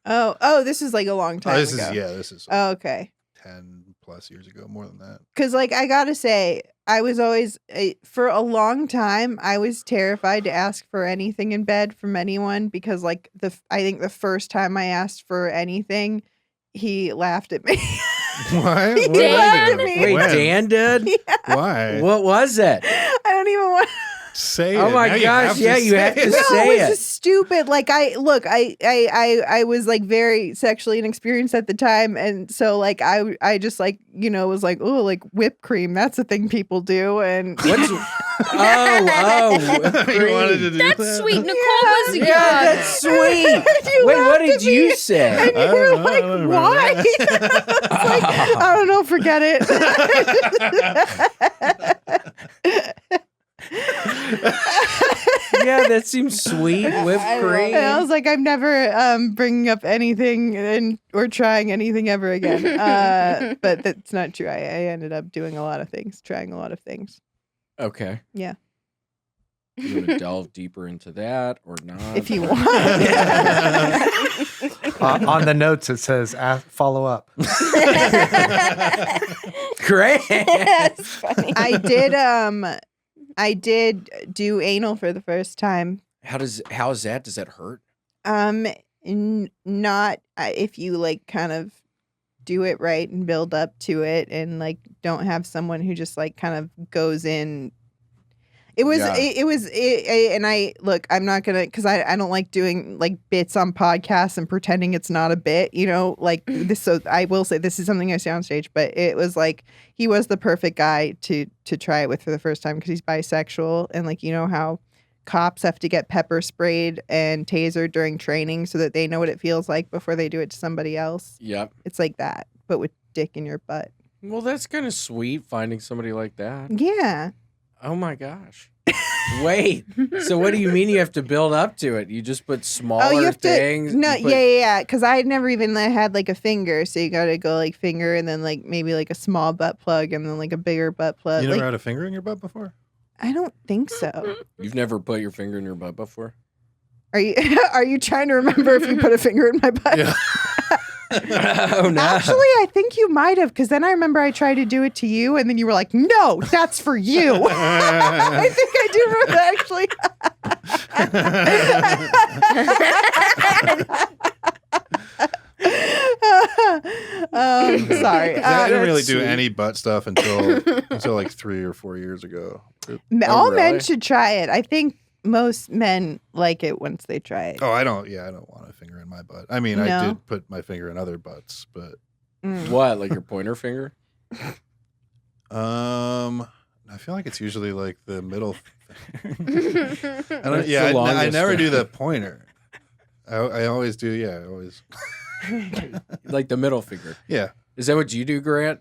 Oh, this is like a long time this ago. is Oh, okay. 10 plus years ago, more than that. Because like I gotta say, I was always for a long time I was terrified to ask for anything in bed from anyone because like I think the first time I asked for anything, he laughed at me. Why? He What did I laughed do? at me. Wait, When? Dan did? Yeah, Why? What was it? I don't even want. Say it. Oh my Now you gosh, have to yeah, you say have to it. No, say it was it. just stupid. Like I was like very sexually inexperienced at the time, and so like I just like was like, oh, like whipped cream. That's a thing people do, and What's whipped You wanted to cream. do That's that? sweet. Nicole was Yeah, young. that's sweet. You Wait, what laughed did at you me, say? And you I were don't know, like, I don't why? remember It's like, I don't know, forget it. Yeah, that seems sweet. Whipped cream. And I was like, I'm never bringing up anything or trying anything ever again. But that's not true. I ended up doing a lot of things, trying a lot of things. Okay. Yeah. You want to delve deeper into that or not? If you want. On the notes, it says follow up. Great. That's funny. I did do anal for the first time. How is that? Does that hurt? Not if you like kind of do it right and build up to it and like don't have someone who just like kind of goes in. It was Yeah. and I look, I'm not gonna, because I don't like doing like bits on podcasts and pretending it's not a bit, like this. So I will say this is something I say on stage, but it was like he was the perfect guy to try it with for the first time because he's bisexual, and like how cops have to get pepper sprayed and tasered during training so that they know what it feels like before they do it to somebody else. Yep. It's like that, but with dick in your butt. Well, that's kind of sweet finding somebody like that. Yeah. Oh my gosh. Wait. So what do you mean you have to build up to it? You just put smaller you have things? to. No, You put- yeah. Because I had never even had like a finger, so you got to go like finger and then like maybe like a small butt plug and then like a bigger butt plug. You Like, never had a finger in your butt before? I don't think so. You've never put your finger in your butt before? Are you are you trying to remember if you put a finger in my butt? Yeah. Oh no. Actually, I think you might have, because then I remember I tried to do it to you, and then you were like, "No, that's for you." I think I do remember that, actually. Sorry. I didn't really that's do sweet. any butt stuff until like 3 or 4 years ago. All men really? should try it. I think most men like it once they try it. Oh, I don't want a finger in my butt. I mean, I No? did put my finger in other butts, but Mm. What, like your pointer finger? I feel like it's usually like the middle. I That's don't, yeah, the I longest never do one. the pointer. I always do. Yeah, I always. Like the middle finger. Yeah. Is that what you do, Grant?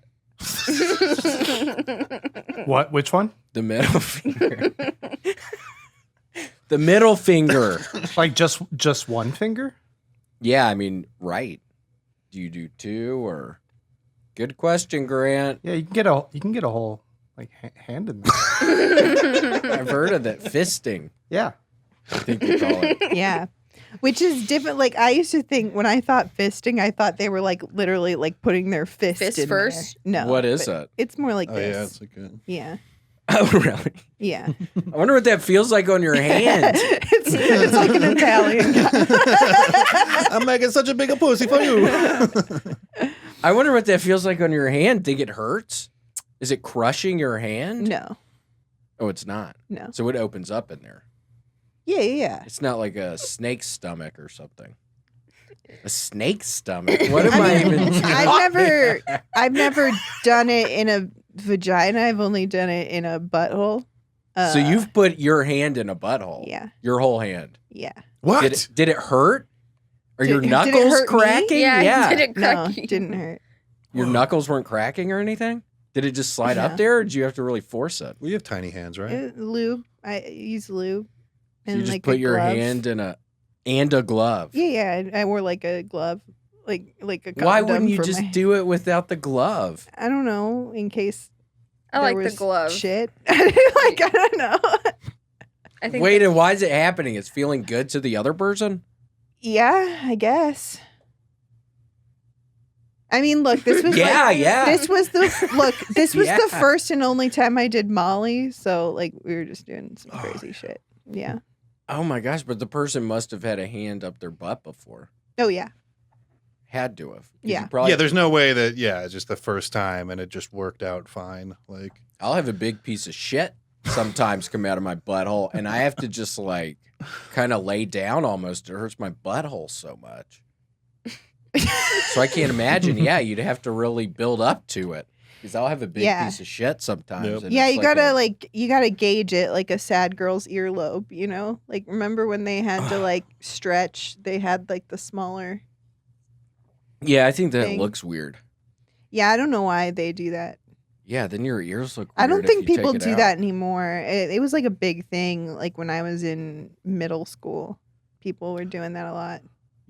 What? Which one? The middle finger. The middle finger. Like just one finger? Yeah, I mean, right. Do you do two or? Good question, Grant. Yeah, you can get a whole like hand in there. I've heard of that. Fisting, Yeah. I think they call it. Yeah. Which is different. Like I used to think when I thought fisting, I thought they were like literally like putting their fist Fist in first? there. No. What is but that? It's more like Oh yeah, this. it's like a. Yeah. Oh, really? Yeah. I wonder what that feels like on your hand. it's like an Italian guy. I'm making such a big a pussy for you. I wonder what that feels like on your hand. Think it hurts? Is it crushing your hand? No. Oh, it's not. No. So it opens up in there. Yeah. It's not like a snake's stomach or something. A snake's stomach? What am I even I've never done it in a vagina. I've only done it in a butthole. So you've put your hand in a butthole? Yeah. Your whole hand? Yeah. What? Did it hurt? Are your Did it knuckles hurt me? cracking? Yeah, did it crack No, you? didn't hurt. Your knuckles weren't cracking or anything? Did it just slide up No. there, or did you have to really force it? We have tiny hands, right? Lube. I use lube. So And you just like put a your glove. hand in a glove. Yeah. I wore like a glove, like a condom. Why wouldn't you for just my- do it without the glove? I don't know, in case I there like the was glove. shit. Like, I don't know. I think Wait, and why is it happening? It's feeling good to the other person? Yeah, I guess. I mean, look, this was Yeah. This was the Yeah. the first and only time I did Molly, so like we were just doing some crazy shit. Yeah. Oh my gosh, but the person must have had a hand up their butt before. Oh yeah. Had to have. 'Cause Yeah. you probably, Yeah, there's no way that, it's just the first time and it just worked out fine. Like, I'll have a big piece of shit sometimes come out of my butthole, and I have to just like kind of lay down almost. It hurts my butthole so much. So I can't imagine. Yeah, you'd have to really build up to it because I'll have a big Yeah. piece of shit sometimes. Yep. and Yeah, it's you like gotta gauge it like a sad girl's earlobe, you know? Like remember when they had to like stretch, they had like the smaller. Yeah, I think that thing. looks weird. Yeah, I don't know why they do that. Yeah, then your ears look weird. I don't if think you people take it do out. that anymore. It was like a big thing like when I was in middle school. People were doing that a lot.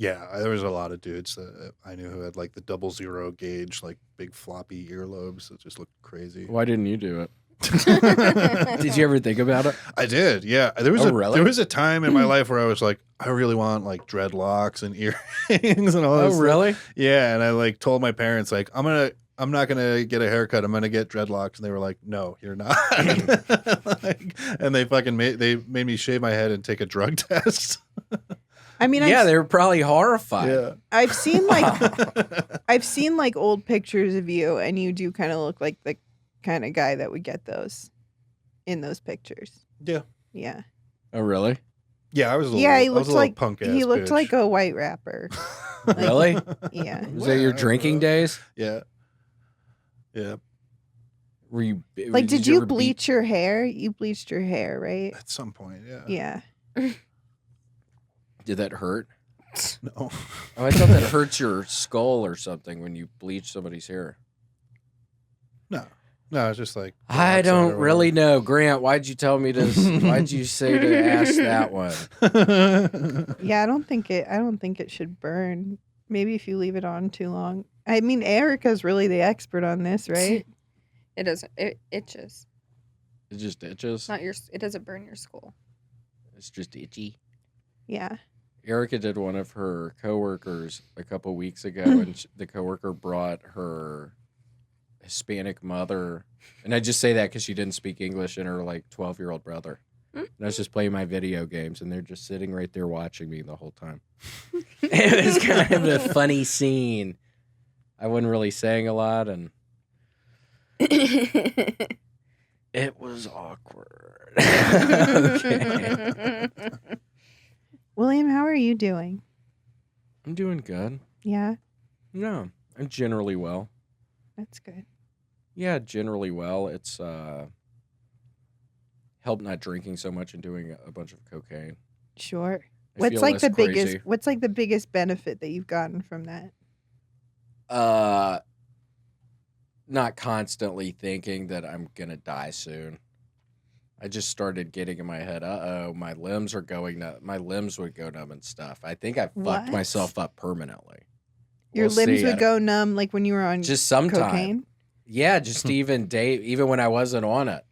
yeah, there was a lot of dudes that I knew who had like the 00 gauge, like big floppy earlobes that just looked crazy. Why didn't you do it? Did you ever think about it? I did, yeah. There was Oh, really? there was a time in my life where I was like, I really want like dreadlocks and earrings and all this. Oh, stuff. really? Yeah, and I like told my parents like I'm not gonna get a haircut. I'm gonna get dreadlocks, and they were like, "No, you're not." And they fucking made me shave my head and take a drug test. I mean, Yeah, they were probably horrified. Yeah, I've seen like old pictures of you, and you do kind of look like the kind of guy that would get those in those pictures. yeah, Yeah, Oh, really? yeah. I was a little, yeah. He I was looked a little like punk ass he looked bitch. like a white rapper. Really? Yeah. Was that your drinking days? Yeah, yeah. Were you Like, did you ever beat- bleach your hair? You bleached your hair, right? At some point, yeah. Yeah. Did that hurt? No. Oh, I thought that hurts your skull or something when you bleach somebody's hair. No, it's just like I don't really know, Grant. Why'd you tell me this? Why'd you say to ask that one? know. Yeah, I don't think it should burn. Maybe if you leave it on too long. I mean, Erica's really the expert on this, right? it doesn't. It itches. It just itches. It's not your. It doesn't burn your skull. It's just itchy. Yeah. Erica did one of her coworkers a couple weeks ago, and the coworker brought her Hispanic mother, and I just say that because she didn't speak English, and her like 12-year-old brother. And I was just playing my video games, and they're just sitting right there watching me the whole time. It was kind of a funny scene. I wasn't really saying a lot, and it was awkward. Okay. William, how are you doing? I'm doing good. Yeah, No, I'm generally well. that's good. Yeah, generally well. It's helped not drinking so much and doing a bunch of cocaine. Sure. I What's feel like less the crazy. biggest? What's like the biggest benefit that you've gotten from that? Not constantly thinking that I'm gonna die soon. I just started getting in my head, my limbs are going numb. My limbs would go numb and stuff. I think I fucked What? myself up permanently. Your We'll limbs see. would go numb, like when you were on Just sometime. cocaine. Yeah, just even when I wasn't on it.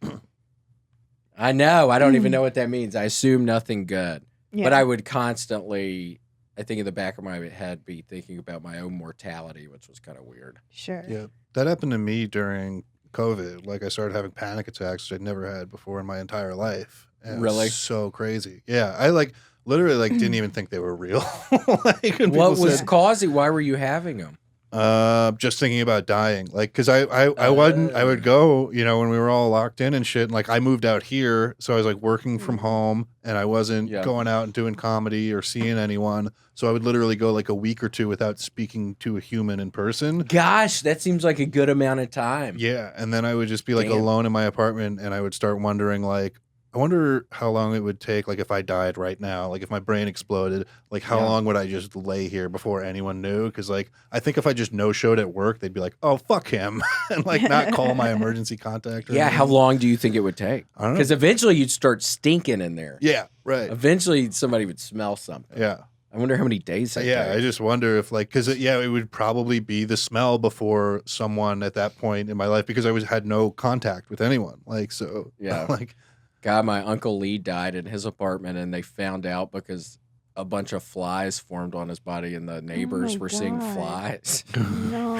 I know. I don't even know what that means. I assume nothing good. Yeah. But I would constantly, I think in the back of my head, be thinking about my own mortality, which was kind of weird. Sure. Yeah, that happened to me during COVID. Like I started having panic attacks, which I'd never had before in my entire life. And it was Really? so crazy. Yeah, I like literally like didn't even think they were real. Like, when What people was said- causing? Why were you having them? Just thinking about dying, like, because I would go, you know, when we were all locked in and shit. And like I moved out here, so I was like working from home, and I wasn't going out and doing comedy or seeing anyone. So I would literally go like a week or two without speaking to a human in person. Gosh, that seems like a good amount of time. Yeah, and then I would just be like alone in my apartment, and I would start wondering like, I wonder how long it would take, like if I died right now, like if my brain exploded, like how long would I just lay here before anyone knew? Because like I think if I just no-showed at work, they'd be like, oh, fuck him, and like not call my emergency contact. Or anything. How long do you think it would take? I don't know. Because eventually you'd start stinking in there. Yeah, right. Eventually somebody would smell something. Yeah. I wonder how many days that takes. I just wonder if like, because it would probably be the smell before someone at that point in my life, because I had no contact with anyone. Like, so like. God, my Uncle Lee died in his apartment, and they found out because a bunch of flies formed on his body, and the neighbors were seeing flies. No.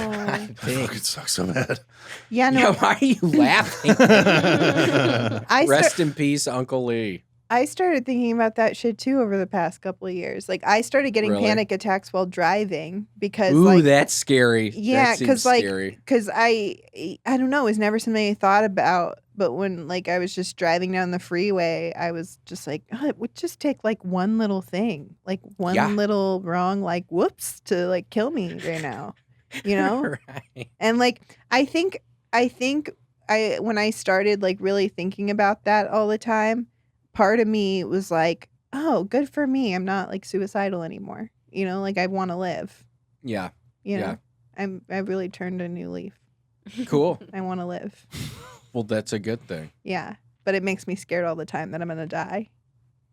Fuck, it sucks so bad. Yeah, no. Why are you laughing? Rest in peace, Uncle Lee. I started thinking about that shit too over the past couple of years. Like I started getting panic attacks while driving because that's scary. Yeah, because I don't know, it was never something I thought about. But when like I was just driving down the freeway, I was just like, oh, it would just take like one little thing, like one little wrong, like whoops, to like kill me right now, you know? Right. And like I think when I started like really thinking about that all the time, part of me was like, oh, good for me. I'm not like suicidal anymore. You know, like I want to live. Yeah. You know, I really turned a new leaf. Cool. I want to live. Well, that's a good thing. Yeah. But it makes me scared all the time that I'm going to die.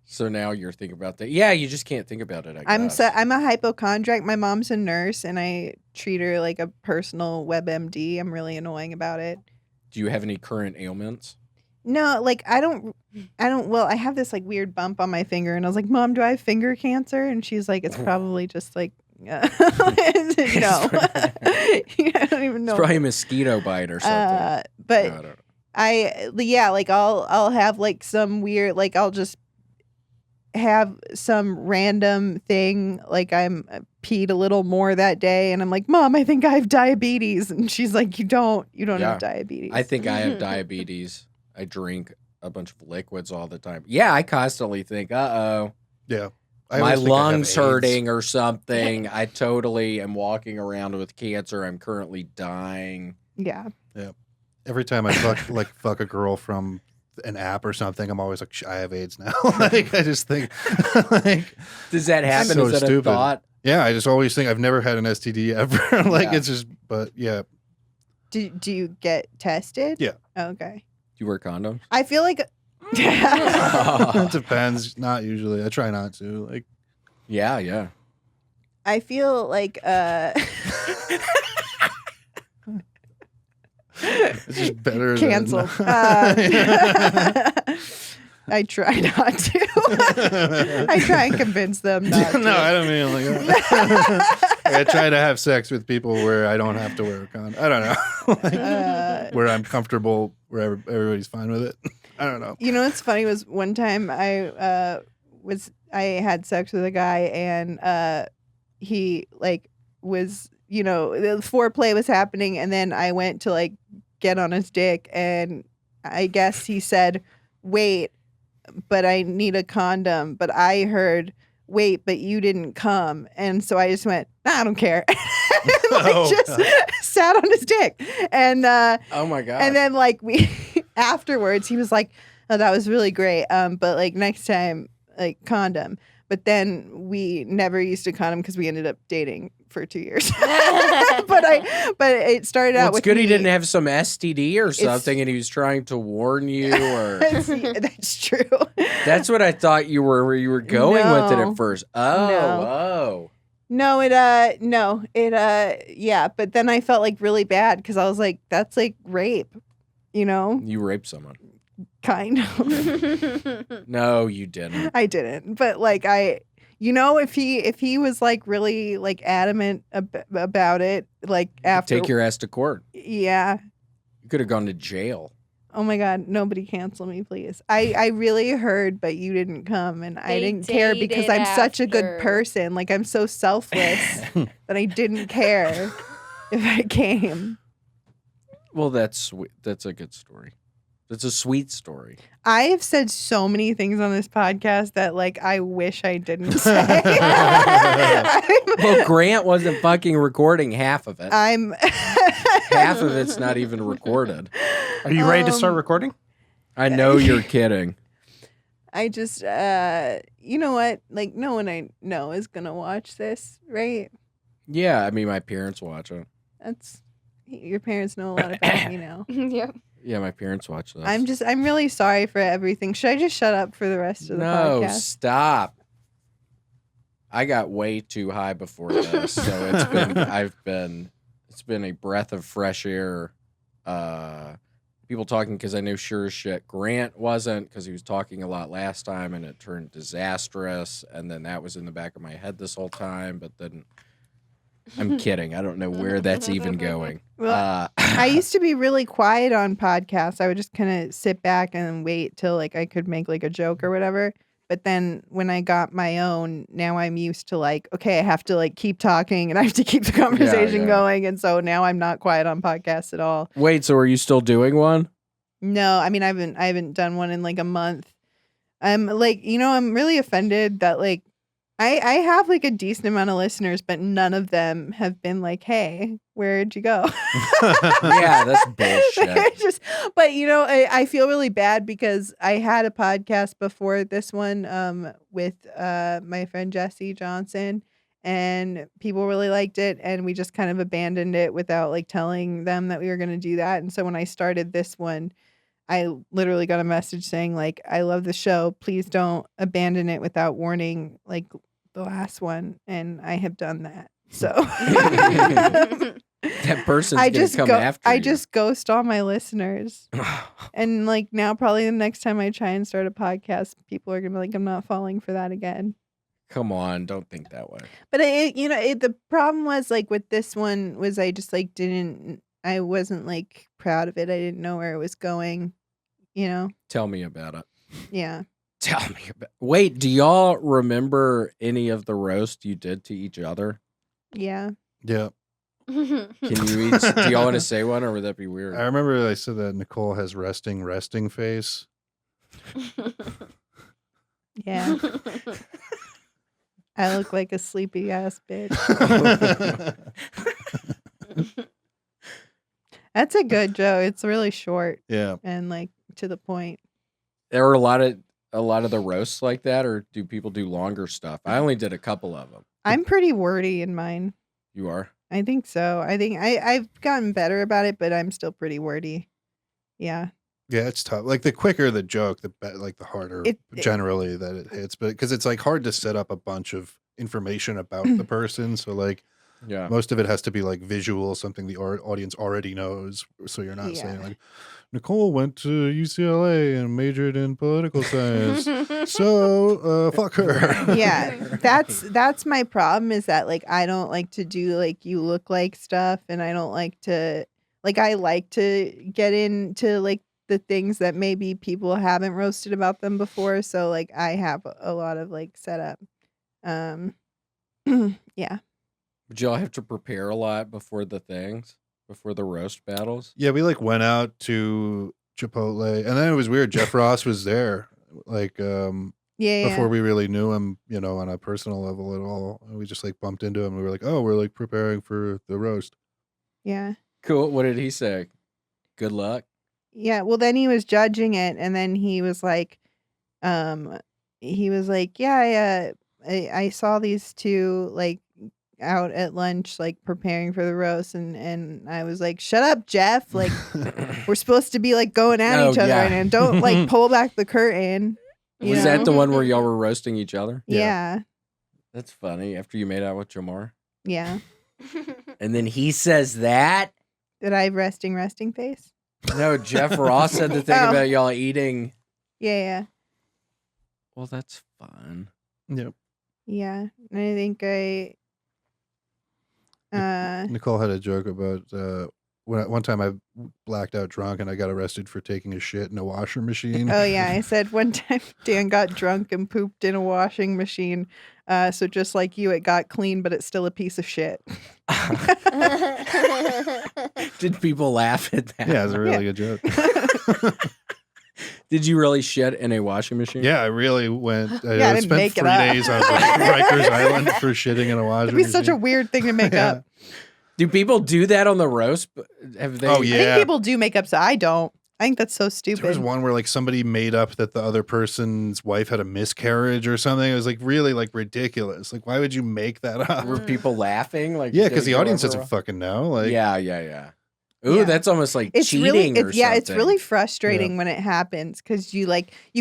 So now you're thinking about that. Yeah, you just can't think about it, I guess. I'm a hypochondriac. My mom's a nurse, and I treat her like a personal WebMD. I'm really annoying about it. Do you have any current ailments? No, like I don't, well, I have this like weird bump on my finger, and I was like, Mom, do I have finger cancer? And she's like, it's probably just like, no. I don't even know. It's probably a mosquito bite or something. But no, I don't know. Like I'll have like some weird, like I'll just have some random thing, like I'm peed a little more that day, and I'm like, Mom, I think I have diabetes, and she's like, you don't have diabetes. I think I have diabetes. I drink a bunch of liquids all the time. Yeah, I constantly think, yeah, my lungs hurting or something. I totally am walking around with cancer. I'm currently dying. Yeah. Every time I fuck a girl from an app or something, I'm always like, I have AIDS now. Like I just think, like, does that happen? So Is that stupid. a thought? Yeah, I just always think I've never had an STD ever. Like it's just, but yeah. Do you get tested? Yeah. Okay. Do you wear condoms? I feel like It depends. Not usually. I try not to. Like, yeah. I feel like it's just better. Canceled. I try not to. I try and convince them not to. No, I don't mean like I try to have sex with people where I don't have to wear a condom. I don't know. Like, where I'm comfortable, where everybody's fine with it. I don't know. You know what's funny was one time I had sex with a guy, and he like was, you know, the foreplay was happening, and then I went to like get on his dick, and I guess he said, wait, but I need a condom. But I heard, wait, but you didn't come. And so I just went, nah, I don't care. Sat on his dick. And oh my God. And then like we afterwards he was like, oh, that was really great. But like next time, like condom. But then we never used a condom because we ended up dating for 2 years. but it started out with good he didn't have some STD or something, and he was trying to warn you. Or that's true. That's what I thought you were going with it at first. Oh. Yeah. But then I felt like really bad because I was like, that's like rape, you know? You raped someone. Kind of. No, you didn't. I didn't. But like if he was like really like adamant about it, like after take your ass to court. Yeah. You could have gone to jail. Oh my God, nobody cancel me, please. I really heard, but you didn't come, and I didn't care because I'm such a good person. Like I'm so selfless that I didn't care. if I came. Well, that's sweet. That's a good story. It's a sweet story. I have said so many things on this podcast that like I wish I didn't say. Well, Grant wasn't fucking recording half of it. I'm Half of it's not even recorded. Are you ready to start recording? I know you're kidding. I just you know what? Like no one I know is gonna watch this, right? Yeah, I mean, my parents watch it. That's your parents know a lot about me now. Yep. Yeah, my parents watch this. I'm really sorry for everything. Should I just shut up for the rest of the podcast? Stop. I got way too high before this, so it's been a breath of fresh air. People talking because I know sure as shit Grant wasn't because he was talking a lot last time and it turned disastrous, and then that was in the back of my head this whole time, but then I'm kidding. I don't know where that's even going. Well, I used to be really quiet on podcasts. I would just kind of sit back and wait till like I could make like a joke or whatever. But then when I got my own, now I'm used to like, okay, I have to like keep talking and I have to keep the conversation going. And so now I'm not quiet on podcasts at all. Wait, so are you still doing one? No, I mean I haven't done one in like a month. I'm like, I'm really offended that like I have like a decent amount of listeners, but none of them have been like, "Hey, where'd you go?" Yeah, that's bullshit. But I feel really bad because I had a podcast before this one, with my friend Jesse Johnson, and people really liked it, and we just kind of abandoned it without like telling them that we were going to do that. And so when I started this one, I literally got a message saying like, I love the show. Please don't abandon it without warning like the last one. And I have done that. So that person's going to come after you. I just ghost all my listeners. And like now probably the next time I try and start a podcast, people are going to be like, I'm not falling for that again. Come on, don't think that way. But the problem was like with this one was I just like I wasn't like proud of it. I didn't know where it was going, Tell me about it. Yeah. Tell me about. Wait, do y'all remember any of the roast you did to each other? Yeah. Yeah. Can you each? Do y'all want to say one, or would that be weird? I remember I said that Nicole has resting face. Yeah. I look like a sleepy ass bitch. That's a good joke. It's really short. Yeah. And like to the point. There were a lot of the roasts like that, or do people do longer stuff? I only did a couple of them. I'm pretty wordy in mine. You are? I think so. I think I've gotten better about it, but I'm still pretty wordy. Yeah. Yeah, it's tough. Like the quicker the joke, the harder generally that it hits. But because it's like hard to set up a bunch of information about the person, so like most of it has to be like visual, something the audience already knows. So you're not saying like Nicole went to UCLA and majored in political science, so fuck her. Yeah, that's my problem. Is that like I don't like to do like you look like stuff, and I don't like to like I like to get into like the things that maybe people haven't roasted about them before. So like I have a lot of like setup. Yeah. Would y'all have to prepare a lot before the roast battles? Yeah, we like went out to Chipotle, and then it was weird. Jeff Ross was there, like before we really knew him, on a personal level at all. And we just like bumped into him. And we were like, oh, we're like preparing for the roast. Yeah. Cool. What did he say? Good luck. Yeah. Well, then he was judging it, and then he was like, yeah, I saw these two like out at lunch like preparing for the roast, and I was like, shut up, Jeff, like we're supposed to be like going at each other right now. Don't like pull back the curtain. Was that the one where y'all were roasting each other? Yeah. That's funny. After you made out with Jamar? Yeah. And then he says that? Did I have resting face? No, Jeff Ross said the thing about y'all eating. Yeah. Well, that's fun. Yep. Yeah. And I think Nicole had a joke about one time I blacked out drunk and I got arrested for taking a shit in a washer machine. Oh yeah, I said one time Dan got drunk and pooped in a washing machine. So just like you, it got clean, but it's still a piece of shit. Did people laugh at that? Yeah, it's a really good joke. Did you really shit in a washing machine? Yeah, I really went. I didn't spent make it 3 up. days on Rikers Island for shitting in a washer It'd be machine. such a weird thing to make Yeah. up. Do people do that on the roast? Have they? Oh, I yeah. think people do make up, so I don't. I think that's so stupid. There was one where like somebody made up that the other person's wife had a miscarriage or something. It was like really like ridiculous. Like, why would you make that up? Were people laughing? Like, Yeah, did because it the go audience over doesn't well? fucking know. Like, Yeah. Ooh, Yeah. that's almost like It's cheating really, or it's something. really frustrating when it happens because you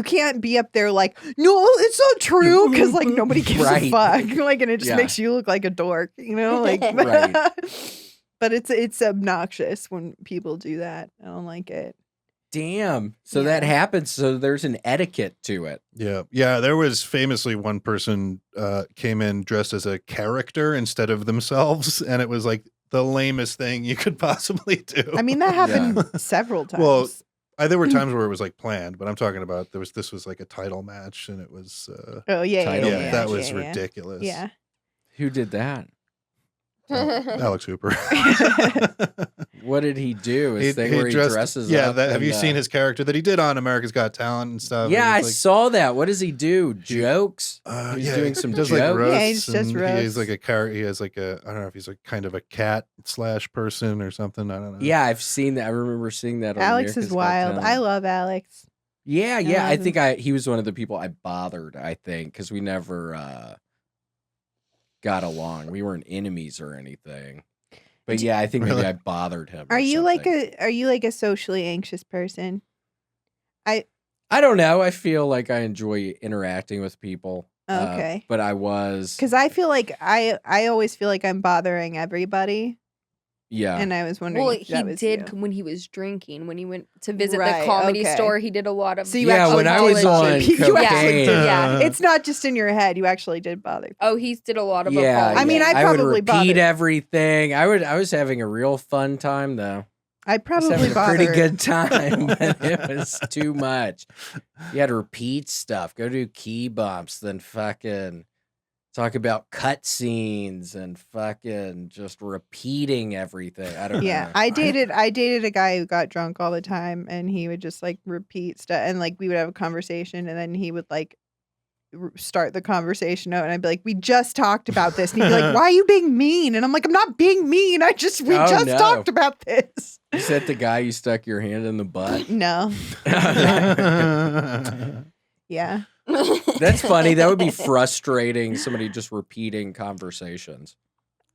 can't be up there like, no, it's not true because like nobody gives Right. a fuck, like, and it just Yeah. makes you look like a dork, like. Right. But it's obnoxious when people do that. I don't like it. Damn. So Yeah. that happens. So there's an etiquette to it. yeah. There was famously one person came in dressed as a character instead of themselves, and it was like the lamest thing you could possibly do. I mean, that happened several times. Well, there were times where it was like planned, but I'm talking about this was like a title match, and it was oh yeah, title yeah, match. that was yeah. ridiculous. Yeah. Who did that? Alex Hooper. What did he do? His thing He where he dressed- dresses yeah, up. have and, you seen his character that he did on America's Got Talent and stuff? Yeah, I And it's saw that. What does he do? Jokes? like, He's doing some he does jokes. like roasts. Yeah, he just does and roasts. He has like a character. He has like a I don't know if he's like kind of a cat / person or something. I don't know. Yeah, I've seen that. I remember seeing that. On Alex America's is Got wild. Talent. I love Alex. Yeah. love I him. think he was one of the people I bothered. I think because we never got along. We weren't enemies or anything. But yeah, I think maybe Really? I bothered him. Are or you something. like a socially anxious person? I don't know. I feel like I enjoy interacting with people. Okay. But I was. Because I feel like I always feel like I'm bothering everybody, Yeah. and I was wondering. Well, if he that was did you. when he was drinking. When he went to visit Right, the comedy okay. store, he did a lot of. So you Yeah, actually when I was did- on you actually cocaine. did. Yeah. It's not just in your head. You actually did bother. Oh, he did a lot of. Yeah, I mean, apologies. I would probably repeat bothered. everything. I was having a real fun time though. I I was probably having a bothered. pretty good time, but it was too much. You had to repeat stuff, go do key bumps, then fucking talk about cut scenes and fucking just repeating everything. I don't Yeah, know. I dated a guy who got drunk all the time, and he would just like repeat stuff, and like we would have a conversation, and then he would like start the conversation out, and I'd be like, "We just talked about this," and he'd be like, "Why are you being mean?" And I'm like, "I'm not being mean. We Oh, just no. talked about this." Is that the guy you stuck your hand in the butt? No, yeah, That's funny. That would be frustrating. Somebody just repeating conversations.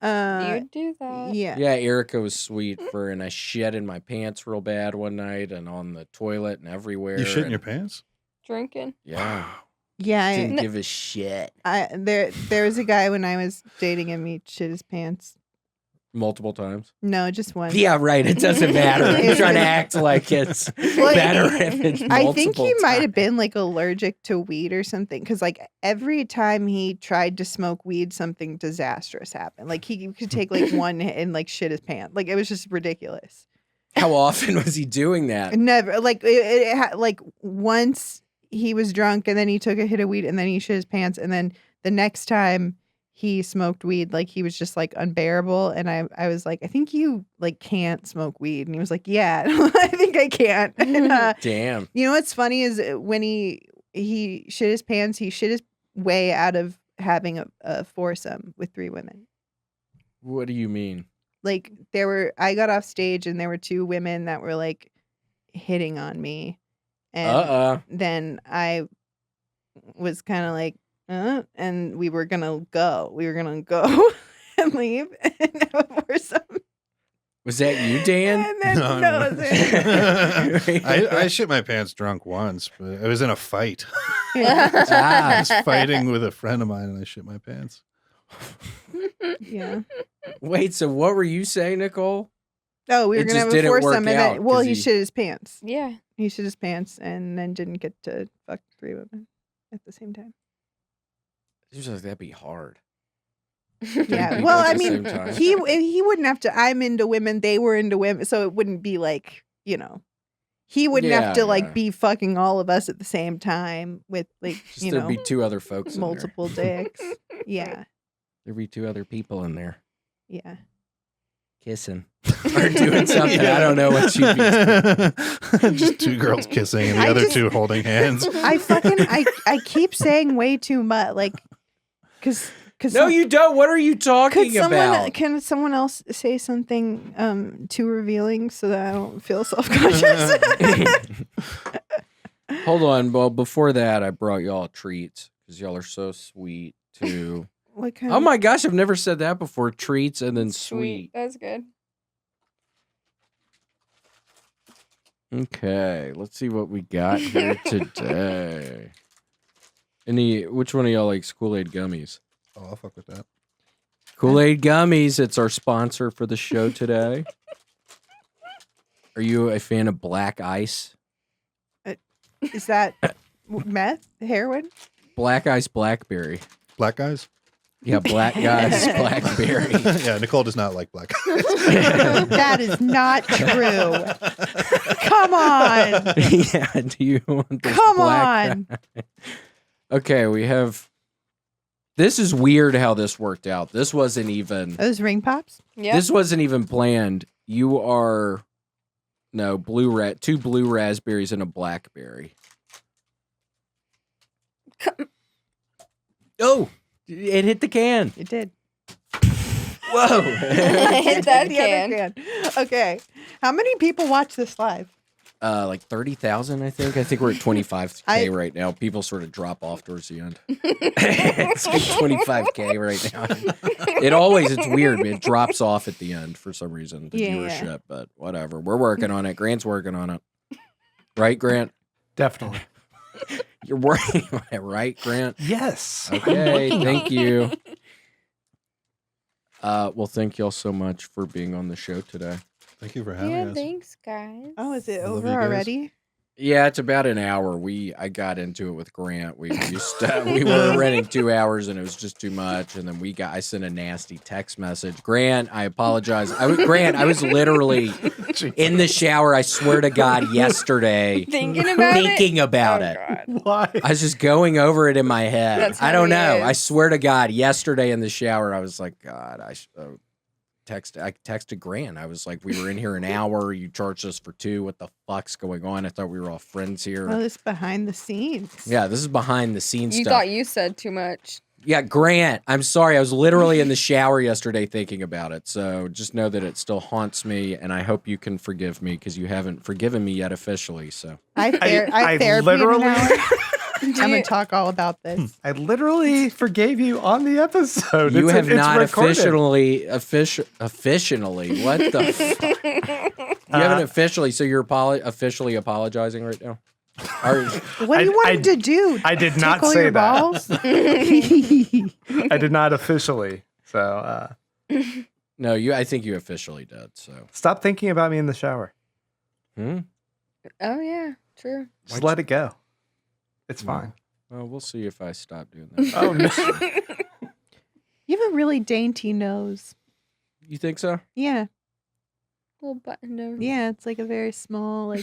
You do that. yeah. Yeah, Erica was sweet for, and I shit in my pants real bad one night and on the toilet and everywhere. You shit in and- your pants? Drinking. Yeah. Yeah, Didn't give a shit. there was a guy when I was dating him. He shit his pants. Multiple times. No, just once. Yeah, right. It doesn't matter. I'm trying to act like it's Well, better if it's multiple I think he might have times. been like allergic to weed or something. Because like every time he tried to smoke weed, something disastrous happened. Like he could take like one hit and like shit his pants. Like it was just ridiculous. How often was he doing that? Never like like once he was drunk and then he took a hit of weed and then he shit his pants and then the next time he smoked weed, like he was just like unbearable. And I was like, I think you like can't smoke weed. And he was like, yeah, I think I can't. And, Damn. you know what's funny is when he shit his pants, he shit his way out of having a foursome with 3 women. What do you mean? Like I got off stage and there were 2 women that were like hitting on me. And then I was kind of like, and we were gonna go and leave and have a foursome. Was that you, Dan? And then No. it was- I shit my pants drunk once, but I was in a fight. Ah. I was fighting with a friend of mine and I shit my pants. yeah. Wait, so what were you saying, Nicole? Oh, we were It gonna just have a didn't work foursome, and out, then well, 'cause he he- shit his pants. Yeah. He shit his pants, and then didn't get to fuck 3 women at the same time. Seems like that'd be hard. Yeah. people Well, at I the mean, same time. he wouldn't have to. I'm into women. They were into women, so it wouldn't be like he wouldn't have to Yeah. be fucking all of us at the same time with Just there'd be two other folks in there. multiple dicks. Yeah. There'd be two other people in there Yeah. kissing or doing something. I don't know what you'd be doing. Just two girls kissing and the I other just- two holding hands. I keep saying way too much, because No, you don't. What are you talking about? Can someone else say something too revealing so that I don't feel self-conscious? Hold on. Well, before that, I brought y'all treats because y'all are so sweet too. What kind? Oh my gosh, I've never said that before. Treats and then sweet. That's good. Okay, let's see what we got here today. Which one of y'all likes Kool-Aid gummies? Oh, I'll fuck with that. Kool-Aid gummies. It's our sponsor for the show today. Are you a fan of black ice? Is that meth? Heroin? Black ice blackberry. Black guys? Yeah, black guys blackberry. Yeah, Nicole does not like black guys. That is not true. Come on. Yeah, do you want this Come black on. guy? Okay, we have. This is weird how this worked out. This wasn't even. Those ring pops? Yeah. This wasn't even planned. You are two blue raspberries and a blackberry. Oh, it hit the can. It did. Whoa. Hit that The other can. Okay. How many people watch this live? Like 30,000, I think. I think we're at 25K I- right now. People sort of drop off towards the end. It's like 25K right now. It's weird, man. It drops off at the end for some reason, the Yeah. viewership, but whatever. We're working on it. Grant's working on it. Right, Grant? Definitely. You're working on it, right, Grant? Yes. Okay, thank you. Well, thank y'all so much for being on the show today. Thank you for having Yeah, us. thanks, guys. Oh, is it I love over you guys. already? Yeah, it's about an hour. I got into it with Grant. We were renting 2 hours and it was just too much. And then I sent a nasty text message. Grant, I apologize. I was literally in the shower. I swear to God, yesterday, Thinking about thinking it? about Oh, it. God. Why? I was just going over it in my head. That's I don't how he know. I is. swear to God, yesterday in the shower, I was like, God, I texted Grant. I was like, we were in here an hour. You charged us for 2. What the fuck's going on? I thought we were all friends here. Oh, this behind the scenes. Yeah, this is behind the scenes You stuff. thought you said too much. Yeah, Grant, I'm sorry. I was literally in the shower yesterday thinking about it. So just know that it still haunts me, and I hope you can forgive me because you haven't forgiven me yet officially. So I I therapy literally- in an hour. I'm Do gonna you- talk all about this. I literally forgive you on the episode. you have it's not recorded. officially. What the fuck? You haven't officially. So you're officially apologizing right now. What do you want him to do? I did not Tickle say your that. balls? I did not officially. So No, I think you officially did. So stop thinking about me in the shower. hmm? Oh, yeah. True. Just let it go. It's No. fine. Well, we'll see if I stop doing that. Oh no. You have a really dainty nose. You think so? Yeah, Little button nose. yeah. It's like a very small,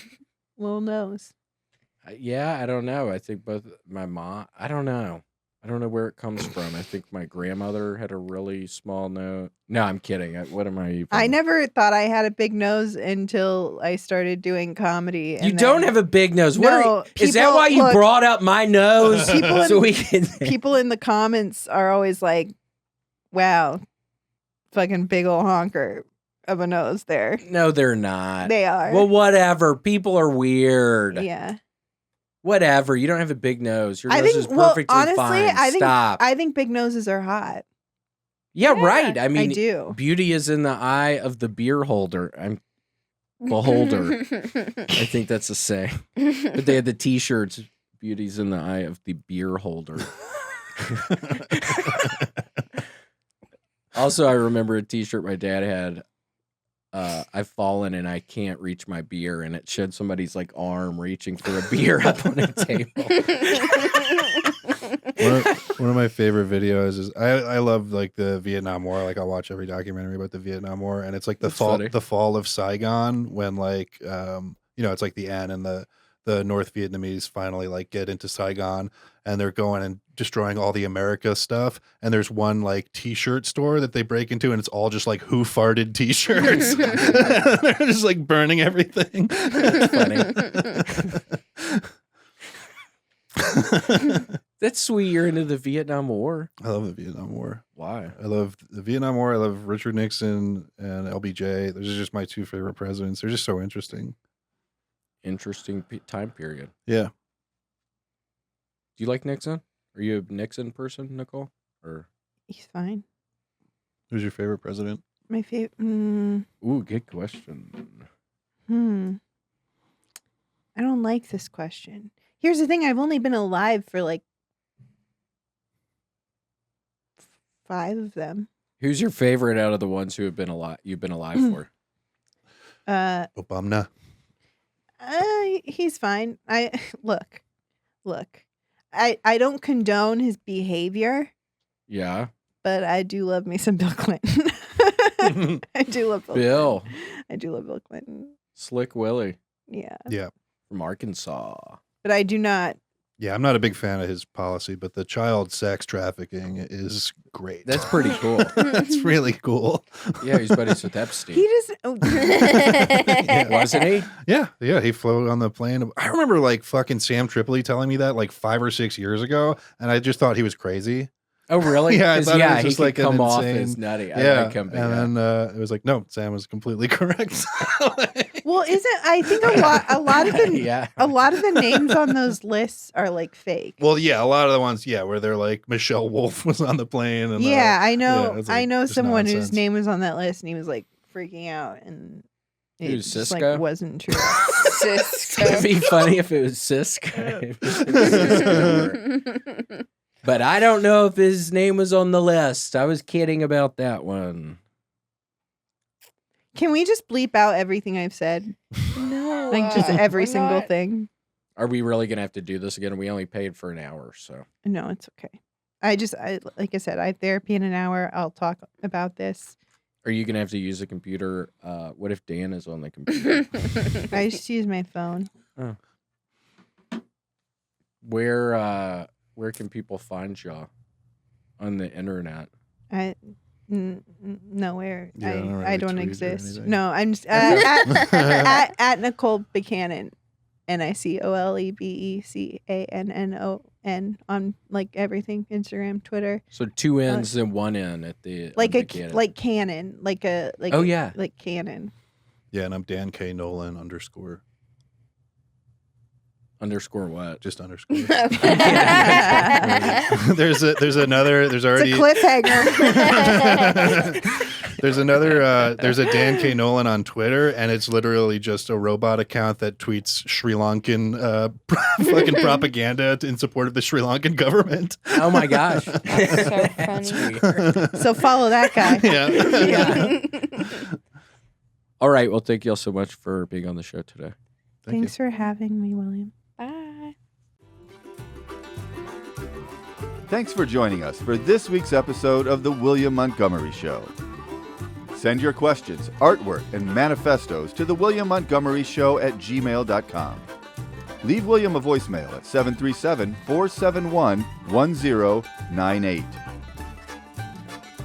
little nose. Yeah, I don't know. I think both my mom. I don't know. I don't know where it comes from. I think my grandmother had a really small nose. No, I'm kidding. What am I even? I never thought I had a big nose until I started doing comedy. You and don't then have a big nose. What No, is that? people- Why you look, brought up my nose? people in- so we can. people in the comments are always like, "Wow, fucking big ol' honker of a nose there." No, they're not. They are. Well, whatever. People are weird. yeah. Whatever. You don't have a big nose. Your I nose think. is Well, perfectly honestly, fine. I Stop. think big noses are hot. Yeah, Yeah, right. I mean, I do. beauty is in the eye of the beer holder. I'm beholder. I think that's a saying. But they had the T-shirts. Beauty's in the eye of the beer holder. Also, I remember a T-shirt my dad had. I've fallen and I can't reach my beer, and it showed somebody's arm reaching for a beer up on a table. One of my favorite videos is I love like the Vietnam War. Like I'll watch every documentary about the Vietnam War, and it's like That's funny. the fall of Saigon when like it's like the end and the North Vietnamese finally like get into Saigon and they're going and destroying all the America stuff. And there's one like T-shirt store that they break into, and it's all just like "Who farted" T-shirts. They're just like burning everything. Funny. That's sweet. You're into the Vietnam War. I love the Vietnam War. Why? I love the Vietnam War. I love Richard Nixon and LBJ. Those are just my two favorite presidents. They're just so interesting. Interesting time period. Yeah. Do you like Nixon? Are you a Nixon person, Nicole? Or He's fine. Who's your favorite president? My favorite. Ooh, good question. I don't like this question. Here's the thing. I've only been alive for like 5 of them. Who's your favorite out of the ones who have been alive? You've been alive for? Obama. He's fine. Look. I don't condone his behavior, Yeah. but I do love me some Bill Clinton. I do love Bill. Clinton. I do love Bill Clinton. Slick Willie Yeah. Yeah. from Arkansas. But I do not. Yeah, I'm not a big fan of his policy, but the child sex trafficking is great. That's pretty cool. That's really cool. Yeah, he's buddies with Epstein. He just. Wasn't he? Yeah, he flew on the plane. I remember like fucking Sam Tripoli telling me that like 5 or 6 years ago, and I just thought he was crazy. Oh, really? Yeah, I 'Cause, thought it was he just could like an come off insane- as nutty. I Yeah, like him, but and then it was like, no, Sam was completely correct. Well, I think a lot of the yeah. a lot of the names on those lists are like fake. Well, yeah, a lot of the ones, where they're like Michelle Wolf was on the plane. And, Yeah, I yeah, know. it's I like know just someone whose nonsense. name was on that list, and he was like freaking out, and it Who's just Cisco? like wasn't true. It'd be funny if it was Cisco. But I don't know if his name was on the list. I was kidding about that one. Can we just bleep out everything I've said? No. Like just every why single not? thing? Are we really going to have to do this again? We only paid for an hour, so. No, it's okay. I like I said, I have therapy in an hour. I'll talk about this. Are you going to have to use a computer? What if Dan is on the computer? I just use my phone. Where can people find y'all on the internet? Nowhere. Yeah, I don't really I don't tweet or exist. anything. No, I'm just, at Nicole Becannon, NicoleBecannon on like everything, Instagram, Twitter, So 2 N's and 1 N at the like on a the cannon. like canon, Oh, yeah. like canon. Yeah, and I'm Dan K. Nolan _ Underscore what? just underscore. It's there's a already cliffhanger. there's a Dan K. Nolan on Twitter, and it's literally just a robot account that tweets Sri Lankan fucking propaganda in support of the Sri Lankan government. Oh my gosh. That's so That's funny. weird. So follow that guy. Yeah. All right. Well, thank you all so much for being on the show today. Thank Thanks for having me, William. Bye. Thanks for joining us for this week's episode of The William Montgomery Show. Send your questions, artwork, and manifestos to thewilliammontgomeryshow@gmail.com. Leave William a voicemail at 737-471-1098.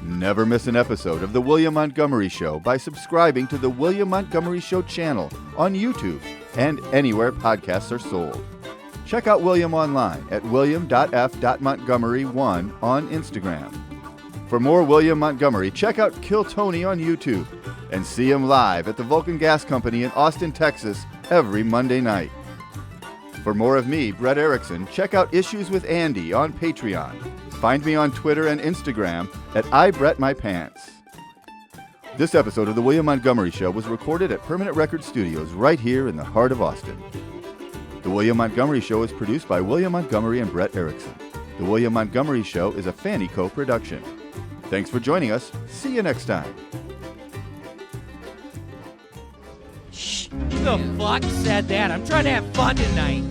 Never miss an episode of The William Montgomery Show by subscribing to The William Montgomery Show channel on YouTube and anywhere podcasts are sold. Check out William online at william.f.montgomery1 on Instagram. For more William Montgomery, check out Kill Tony on YouTube and see him live at the Vulcan Gas Company in Austin, Texas every Monday night. For more of me, Brett Erickson, check out Issues with Andy on Patreon. Find me on Twitter and Instagram at IBrettMyPants. This episode of The William Montgomery Show was recorded at Permanent Record Studios right here in the heart of Austin. The William Montgomery Show is produced by William Montgomery and Brett Erickson. The William Montgomery Show is a FannieCo production. Thanks for joining us. See you next time. Who the fuck said that? I'm trying to have fun tonight.